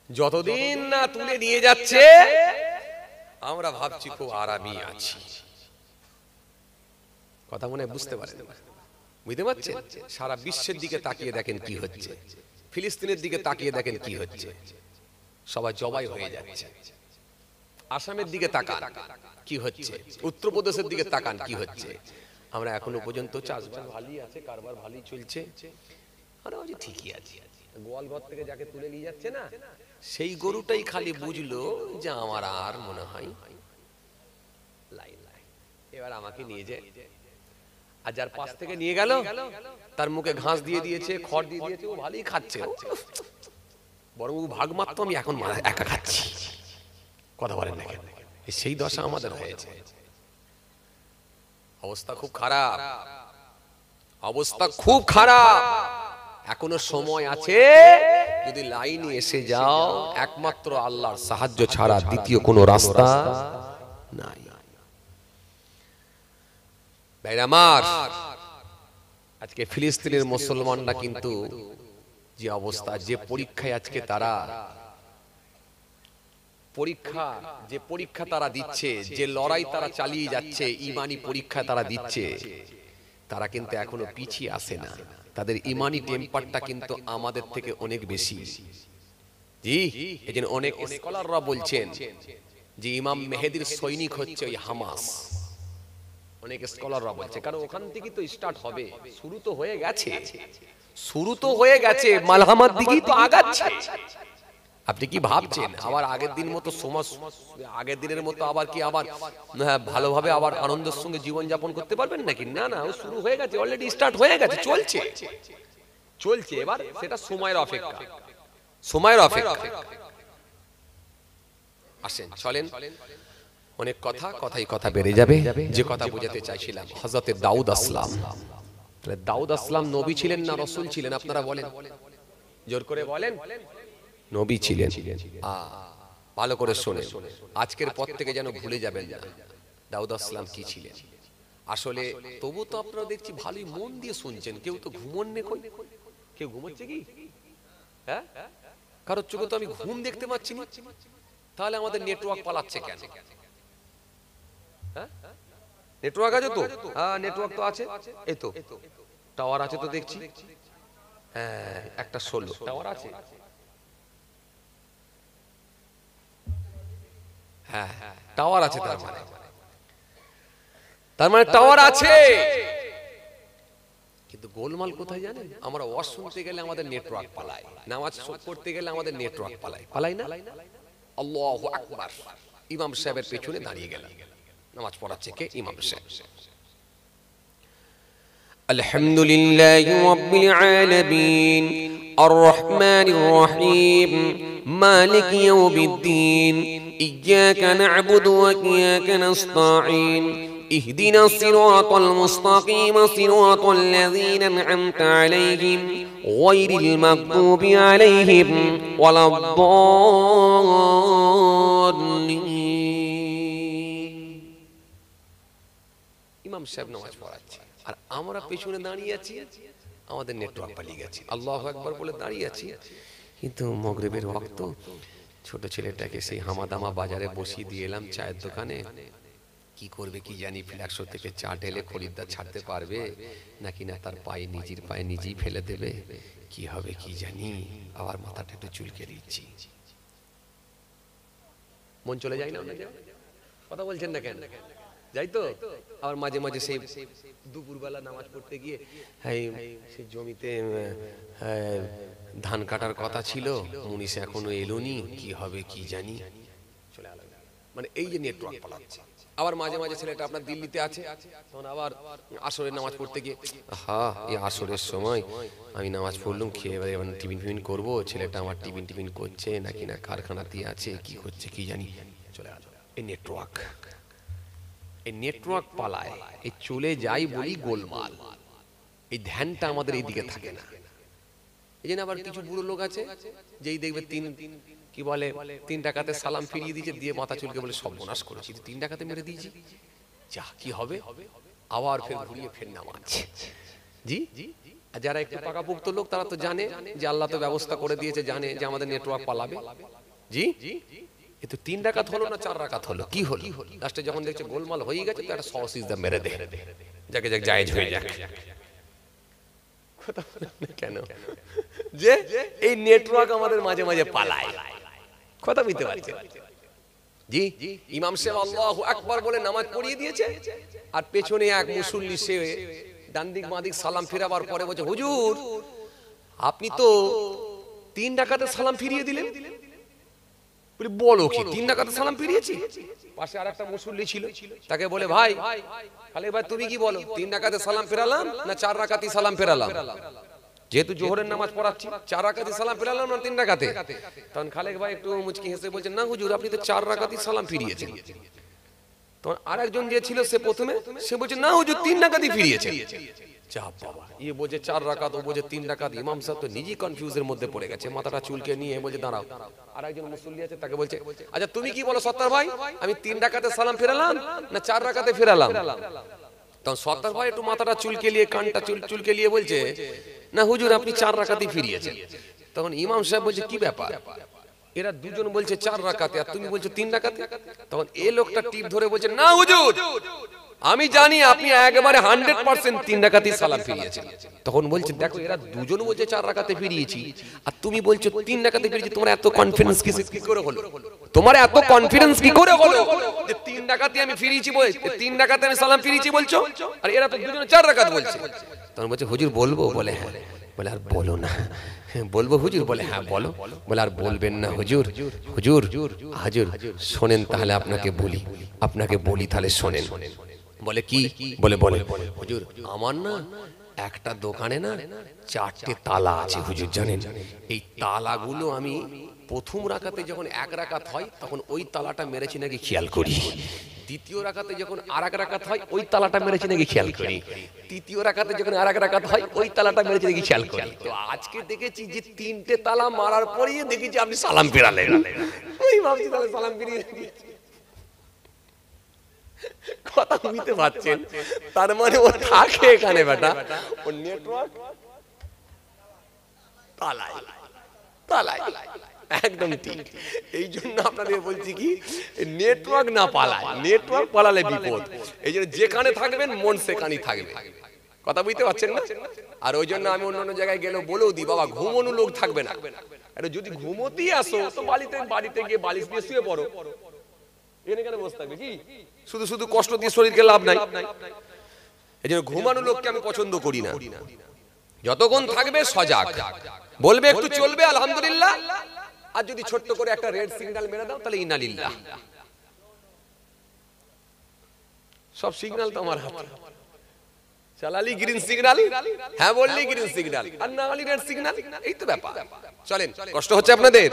যতদিন না তুলে নিয়ে যাচ্ছে আমরা ভাবছি খুব আরামই আছি। কথা মনে বুঝতে পারেন না? বুঝতে পারছেন? সারা বিশ্বের দিকে তাকিয়ে দেখেন কি হচ্ছে, ফিলিস্তিনের দিকে তাকিয়ে দেখেন কি হচ্ছে, সবাই জবাই হয়ে যাচ্ছে। আসামের দিকে তাকান কি হচ্ছে, উত্তরপ্রদেশের দিকে তাকান কি হচ্ছে। আমরা এখনো পর্যন্ত চাষবাস ভালোই আছে, কারবার ভালোই চলছে, আমরা বলছি ঠিকই আছে। গোয়াল ঘর থেকে যাকে তুলে নিয়ে যাচ্ছে না, সেই গরুটাই খালি বুঝলো যে আমার আর মনে হয় এবার আমাকে নিয়ে যায়। আর যার পাশ থেকে নিয়ে গেল তার মুখে ঘাস দিয়ে দিয়েছে, খড় দিয়ে দিয়েছে, ও ভালোই খাচ্ছে, বরং ও ভাগ মাত্র আমি এখন একা খাচ্ছি। কথা বলেন না কেন? সেই দশা আমাদের হয়েছে। অবস্থা খুব খারাপ, অবস্থা খুব খারাপ। এখনো সময় আছে, যদি লাইনে এসে যাও, একমাত্র আল্লাহর সাহায্য ছাড়া দ্বিতীয় কোনো রাস্তা নাই। ভাইরা, আজকে ফিলিস্তিনের মুসলমানরা কিন্তু যে অবস্থা, যে পরীক্ষায় আজকে তারা পরীক্ষা তারা দিচ্ছে, যে লড়াই তারা চালিয়ে যাচ্ছে, ইমানি পরীক্ষা তারা দিচ্ছে, তারা কিন্তু এখনো পিছিয়ে আসে না। তাদের ইমানি টেম্পারটা কিন্তু আমাদের থেকে অনেক বেশি। জি, এজন্য অনেক স্কলাররা বলছেন যে ইমাম মেহেদির সৈনিক হচ্ছে ওই হামাস। অনেক স্কলাররা বলছে, কারণ ওখান থেকে তো স্টার্ট হবে, শুরু তো হয়ে গেছে, মালহামার দিকেই তো আগাচ্ছে। আপনি কি ভাবছেন আবার আগের দিনের মতো আবার কি আবার ভালোভাবে আবার আনন্দের সঙ্গে জীবন যাপন করতে পারবেন নাকি? না, ও শুরু হয়ে গেছে, অলরেডি স্টার্ট হয়ে গেছে, চলছে। এবার সেটা সময়ের অপেক্ষা। আসেন, চলেন, অনেক কথাই বেড়ে যাবে। যে কথা বোঝাতে চাইছিলাম, হযরত দাউদ আসলাম নবী ছিলেন না রাসূল ছিলেন? আপনারা বলেন, জোর করে বলেন। নবী ছিলেন। ভালো করে শুনেন, আজকের পর থেকে যেন ভুলে যাবেন না দাউদ আসলাম কি ছিলেন। আসলে তবু তো আপনারা দেখছি ভালোই মন দিয়ে শুনছেন, কেউ তো ঘুমন নে। কেউ ঘুমোচ্ছে কি? হ্যাঁ, কারোর চোখে তো আমি ঘুম দেখতে পাচ্ছি না। তাহলে আমাদের নেটওয়ার্ক পালাচ্ছে কেন? হ্যাঁ, নেটওয়ার্ক আছে তো? হ্যাঁ, নেটওয়ার্ক তো আছে, এই তো টাওয়ার আছে তো দেখছি। হ্যাঁ, একটা 16 টাওয়ার আছে। হ্যাঁ, টাওয়ার আছে, তার মানে টাওয়ার আছে। কিন্তু গোলমাল কোথায় জানেন? আমরা ওয়াজ শুনতে গেলে আমাদের নেটওয়ার্ক পালায়, নামাজ পড়তে গেলে আমাদের নেটওয়ার্ক পালাই না। আল্লাহু আকবার, ইমাম সাহেবের পেছনে দাঁড়িয়ে গেলাম, নামাজ পড়াচ্ছে কে? ইমাম সাহেব। আলহামদুলিল্লাহি রাব্বিল আলামিন, আর রহমানির রহিম, মালিক ইয়াউমিদ্দিন, ইয়্যাকা না'বুদু ওয়া ইয়্যাকা নাস্তাঈন, اهدنا الصراط المستقيم صراط الذين أنعمت عليهم غير المغضوب عليهم ولا الضالين। ইমাম সাহেব নামাজ পড়াচ্ছে আর আমরা পেছনে দাঁড়িয়ে আছি, আমাদের নেটওয়ার্ক পালিয়ে গেছে। আল্লাহু আকবার বলে দাঁড়িয়ে আছি, কিন্তু মাগরিবের ওয়াক্ত। ছোট ছেলেটাকে সেই হামাদামা বাজারে বসিয়ে দিয়ে এলাম চায়ের দোকানে। কি করবে কি জানি, ফ্ল্যাক্সো থেকে চা ঢেলে খরিদ্দার ছাড়তে পারবে নাকি না তার নিজের পায়ে নিজেই ফেলে দেবে, কি হবে কি জানি। আবার মাথাটা একটু চুলকে দিচ্ছি, মন চলে যায় না? কথা বলছেন না কেন? যাই তো। আবার মাঝে মাঝে সেই দুপুরবেলা নামাজ পড়তে গিয়ে সেই জমিতে ধান কাটার কথা ছিল, মুনিশ এখনো এলোনি, কি হবে কি জানি, চলে গেল। মানে এই যে নেটওয়ার্ক পালাচ্ছে। আবার মাঝে মাঝে ছেলেটা আপনার দিল্লিতে আছে, তখন আবার আসরের নামাজ পড়তে গিয়ে, এই আসরের সময় আমি নামাজ পড়লাম, খেয়ে এবার টিফিন করবো, ছেলেটা আমার টিফিন করছে নাকি না কারখানাতে আছে, কি করছে কি জানি, চলে গেল। এই নেটওয়ার্ক পালায়, এই চলে যাই বলি গোলমাল। এই ধ্যানটা আমাদের এইদিকে থাকে না। এই জন্য আবার কিছু বুড়ো লোক আছে যেই দেখবে কি বলে 3 টাকাতে সালাম ফিরিয়ে দিয়েছে, দিয়ে মাথা চুলকে বলে সর্বনাশ করেছি, 3 টাকাতে মেরে দিয়েছি, যা কি হবে, আবার ফের ঘুরিয়ে ফের নামাজ। জি, আর যারা একটু পাকাপোক্ত লোক তারা তো জানে যে আল্লাহ তো ব্যবস্থা করে দিয়েছে, জানে যে আমাদের নেটওয়ার্ক পালাবে। জি, এ তো 3 রাকাত হলো না 4 রাকাত হলো, কি হলো? লাস্টে যখন দেখছে গোলমাল হয়ে গেছে তো একটা সওয়াসিজদা মেরে দে, যাকে যাক জায়েজ হয়ে যাক। কেন? যে এই নেটওয়ার্ক আমাদের মাঝে মাঝে পালায়, কথা বুঝতে পারছেন? জি, ইমাম সাহেব আল্লাহু আকবার বলে নামাজ পড়িয়ে দিয়েছে, আর পেছনে এক মুসল্লি সে ডান দিক বাঁ দিক সালাম ফেরাবার পরে বলছে, হুজুর আপনি তো 3 রাকাতে সালাম ফিরিয়ে দিলেন। বলি বলো কি 3 রাকাতে সালাম ফিরিয়েছি? পাশে আরেকটা মুসল্লি ছিল, তাকে বলে, ভাই খালেক ভাই তুমি কি বলো, 3 রাকাতে সালাম ফেরালাম না 4 রাকাতই সালাম ফেরালাম? যেহেতু জোহরের নামাজ পড়াচ্ছি, 4 রাকাতই সালাম ফেরালাম না 3 রাকাতে? তখন খালেক ভাই একটু মুচকি হেসে বলছেন, না হুজুর আপনি তো 4 রাকাতই সালাম ফিরিয়েছেন। তখন আরেকজন যে ছিল সে প্রথমে সে বলছে, না হুজুর 3 রাকাতই ফিরিয়েছেন। চাপ বাবা, ইয়ে বোঝে 4 রাকাত, ও বোঝে 3 রাকাত। ইমাম সাহেব তো নিজেই কনফিউজের মধ্যে পড়ে গেছে, মাথাটা চুলকে নিয়ে বলছে, দাঁড়াও। আরেকজন মুসল্লি আছে, তাকে বলছে, আচ্ছা তুমি কি বলো সত্তার ভাই, আমি 3 রাকাতে সালাম ফেরালাম না 4 রাকাতে ফেরালাম? তখন সত্তার ভাই একটু মাথাটা চুলকে নিয়ে, কানটা চুলকে নিয়ে বলছে, না হুজুর আপনি 4 রাকাতই ফিরিয়েছেন। তখন ইমাম সাহেব বলছে, কি ব্যাপার, এরা দুজন বলছে 4 রাকাতে আর তুমি বলছো 3 রাকাতে? তখন এই লোকটা টিপ ধরে বলছে, না হুজুর আমি জানি আপনি একবারে 100% 3 রাকাতই সালাম ফিরিয়েছেন। তখন বলছে, দেখো এরা দুজন বলছে 4 রাকাতে ফিরিয়েছি আর তুমি বলছো 3 রাকাতে ফিরিয়েছি, তোমার এত কনফিডেন্স কি করে হলো? তোমার এত কনফিডেন্স কি করে হলো যে 3 রাকাতে আমি ফিরিয়েছি, 3 রাকাতে আমি সালাম ফিরিয়েছি বলছো, আর এরা তো দুজনে 4 রাকাত বলছে? তখন বলছে, হুজুর বলবো? বলে হ্যাঁ। বলে আর বলো না। বলবো হুজুর? বলে হ্যাঁ বলো। বলে আর বলবেন না হুজুর? হুজুর হাজুর শোনেন তাহলে আপনাকে বলি তাহলে শোনেন। বলে কি? বলে হুজুর আমার না একটা দোকানে না 4টে তালা আছে হুজুর, জানেন? এই তালাগুলো আমি প্রথম রাকাতে যখন 1 রাকাত হয় তখন ওই তালাটা মেরেছি নাকি খেয়াল করি, দ্বিতীয় রাকাতে যখন আরেক রাকাত হয় ওই তালাটা মেরেছি নাকি খেয়াল করি, তৃতীয় রাকাতে যখন আরেক রাকাত হয় ওই তালাটা মেরেছি নাকি খেয়াল করি। তো আজকে দেখেছি যে 3টে তালা মারার পরেই দেখেছি আপনি সালাম ফেরালেন। ওই ভাবছি তাহলে সালাম ফিরিয়ে দিয়েছি। কথা বুঝতে পারছেন? তার মানে ও থাকে এখানে বেটা, ও নেটওয়ার্ক পালায়। একদম ঠিক। এই জন্য আপনাদের বলছি কি, নেটওয়ার্ক না পালায়, নেটওয়ার্ক পালালে বিপদ। এই জন্য যেখানে থাকবেন মন সেখানেই থাকবে। কথা বুঝতে পারছেন না? আর ওই জন্য আমি অন্যান্য জায়গায় গেলেও বলেও দিই, বাবা ঘুমোনো লোক থাকবে না। আরে যদি ঘুমোতেই আসো তো বাড়িতে গিয়ে বালিশ দিয়ে শুয়ে পড়ো, এখানে কেন বসে থাকবে? কি শুধু কষ্ট দিয়ে শরীরকে লাভ নাই। এই জন্য ঘুমানো লোককে আমি পছন্দ করি না। যতক্ষণ থাকবে সজাগ, বলবে একটু চলবে আলহামদুলিল্লাহ, আর যদি ছোট্ট করে একটা রেড সিগন্যাল মেরে দাও তাহলে ইন্নালিল্লাহ। সব সিগন্যাল তো আমার হাতে। চালালি গ্রিন সিগন্যাল, হ্যাঁ বললি গ্রিন সিগন্যাল, আর না হলি রেড সিগন্যাল। এই তো ব্যাপার। চলেন, কষ্ট হচ্ছে আপনাদের?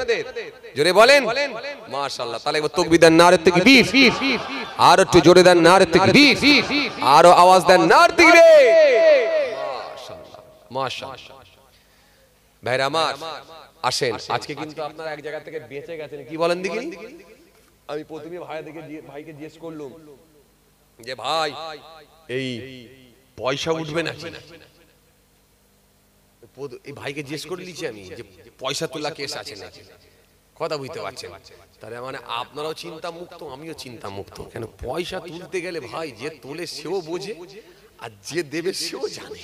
জোরে বলেন মাশাআল্লাহ। তাহলে একবার তাকবীর দেন, নারে তাকবীর। আর একটু জোরে দেন, নারে তাকবীর। আরো আওয়াজ দেন, নারে তাকবীর। মাশাআল্লাহ মাশাআল্লাহ। ভাইরা আমার আসেন, আজকে কিন্তু আপনারা এক জায়গা থেকে বেঁচে গেছেন। কি বলেন দেখি? আমি প্রথমে ভাইকে জিজ্ঞেস করলাম যে ভাই এই পয়সা উঠবে নাকি? এই ভাইকে জিজ্ঞেস করে নিয়েছি আমি যে পয়সা তোলা কেস আছে নাকি। কথা বুঝতে পারছেন? তাহলে মানে আপনারাও চিন্তা মুক্ত, আমিও চিন্তা মুক্ত। কেন পয়সা তুলতে গেলে ভাই যে তোলে সেও বোঝে আর যে দেবে সেও জানে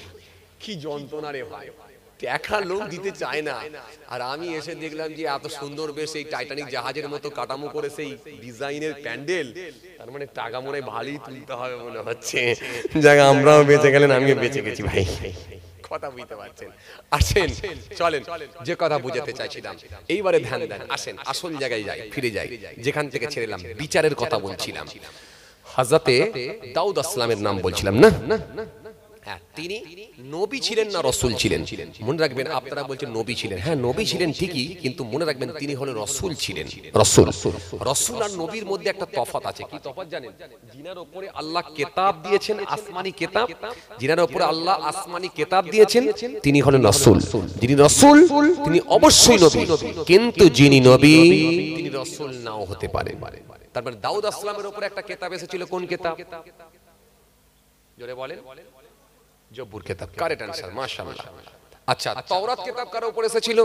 কি যন্ত্রণা রে ভাই। টাকা লোক দিতে চায় না। আর আমি এসে দেখলাম যে এত সুন্দর বেশ এই টাইটানিক জাহাজের মতো কাটামো করে সেই ডিজাইনের প্যান্ডেল, তার মানে টাকা মনে ভালোই তুলতে হবে মনে হচ্ছে। জায়গা আমরাও বেঁচে গেলেন, আমিও বেঁচে গেছি ভাই। কথা বুঝতে পারছেন? আসেন চলেন, যে কথা বুঝাতে চাইছিলাম এইবারে ধ্যান দেন। আসেন আসল জায়গায় যাই, ফিরে যাই যেখান থেকে ছেড়েলাম। বিচারের কথা বলছিলাম, হযরতে দাউদ আলাইহিস সালামের নাম বলছিলাম না? হ্যাঁ, তিনি নবী ছিলেন না রসুল ছিলেন? মনে রাখবেন, আপনারা বলছেন নবী ছিলেন, হ্যাঁ নবী ছিলেন ঠিকই, কিন্তু মনে রাখবেন তিনি হলেন রসুল ছিলেন। রসুল, রসুল আর নবীর মধ্যে একটা তফাৎ আছে। কি তফাৎ জানেন? যিনার উপরে আল্লাহ কিতাব দিয়েছেন, আসমানি কিতাব, যিনার উপরে আল্লাহ আসমানি কিতাব দিয়েছেন, তিনি হলেন রসুল। যিনি রসুল তিনি অবশ্যই নবী, কিন্তু যিনি নবী তিনি রসুল নাও হতে পারে। তারপর দাউদ আসলামের উপরে একটা কিতাব এসেছিল, কোন কিতাব? জোরে বলেন। জব্বুর কিতাব। কারেক্ট আনসার, মাশাআল্লাহ। আচ্ছা, তাওরাত কিতাব কার উপর এসেছিল?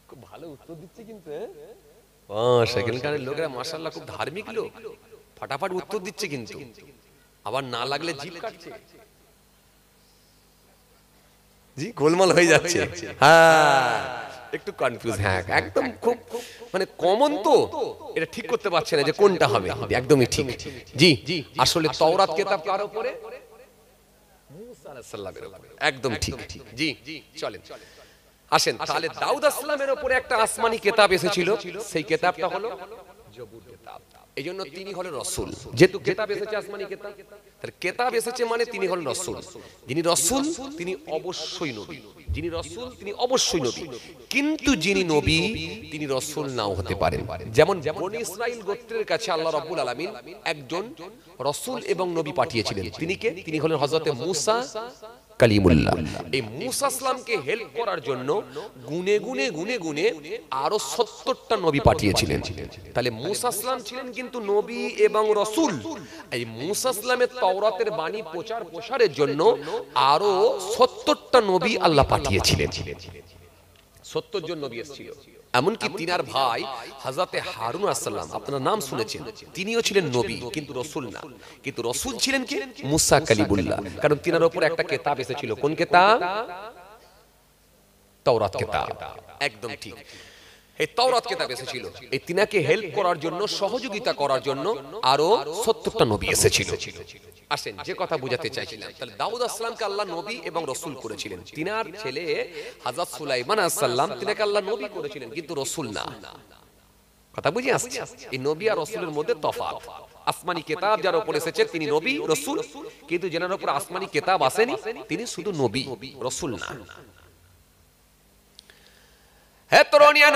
খুব ভালো উত্তর দিচ্ছে কিন্তু, সেখানকার লোকেরা মাশাআল্লাহ খুব ধার্মিক লোক, ফাটাফাট উত্তর দিচ্ছে, কিন্তু আবার না লাগলে জিভ কাটছে, জি গোলমাল হয়ে যাচ্ছে। হ্যাঁ, একটু কনফিউজ, হ্যাঁ একদম খুব মানে কমন, তো এটা ঠিক করতে পারছে না যে কোনটা হবে। একদমই ঠিক, জি আসলে তাওরাত কিতাব কার উপরে? মুসা আলাইহিস সালামের উপরে, একদম ঠিক। জি চলেন আসেন, তাহলে দাউদ আসলামের উপরে একটা আসমানি কিতাব এসেছিল, সেই কিতাবটা হলো জবুর কিতাব। এইজন্য তিনি হলেন রাসূল। যেহেতু কিতাব এসেছে আসমানি কিতাব, তার কিতাব এসেছে মানে তিনি হলেন রাসূল। যিনি রাসূল তিনি অবশ্যই নবী, যিনি রাসূল তিনি অবশ্যই নবী, কিন্তু যিনি নবী তিনি রাসূল নাও হতে পারেন। যেমন বনি ইসরাইল গোত্রের কাছে আল্লাহ রাব্বুল আলামিন একজন রাসূল এবং নবী পাঠিয়েছিলেন, তিনি কে? তিনি হলেন হযরতে মূসা কালিমুল্লাহ। এই মূসা আসলামকে হেল্প করার জন্য গুনে গুনে গুনে গুনে আরো 70টা নবী পাঠিয়েছিলেন। তাহলে মূসা আসলাম ছিলেন কিন্তু নবী এবং রাসূল। এই মূসা আসলামের তাওরাতের বাণী প্রচার প্রসারের জন্য আরো 70টা নবী আল্লাহ পাঠিয়েছিলেন। 70 জন নবী এসেছিল। এমনকি তিনার ভাই হযরতে হারুন আলাইহিস সালাম, আপনারা নাম শুনেছেন, তিনিও ছিলেন নবী কিন্তু রাসূল না। কিন্তু রাসূল ছিলেন কে? মূসা কালিমুল্লাহ। কারণ তিনার উপর একটা কিতাব এসেছিল, কোন কিতাব? তাওরাত কিতাব। একদম ঠিক, এই তাওরাত কিতাব এসেছিল। এই তিনাকে হেল্প করার জন্য, সহযোগিতা করার জন্য আরো 70টা নবী এসেছিল। আসেন, যে কথা বুঝাতে চাইছিলাম, তাহলে দাউদ আসলামকে আল্লাহ নবী এবং রাসূল করেছিলেন। তিনার ছেলে হযরত সুলাইমান আলাইহিস সালাম, তিনাকে আল্লাহ নবী করেছিলেন কিন্তু রাসূল না। কথা বুঝে আসছে? এই নবী আর রাসূলের মধ্যে তফাৎ। আসমানি কিতাব যার উপর এসেছে তিনি নবী রাসূল, কিন্তু যার উপর আসমানি কিতাব আসেনি তিনি শুধু নবী, রাসূল না। হে তরুণিয়ানো,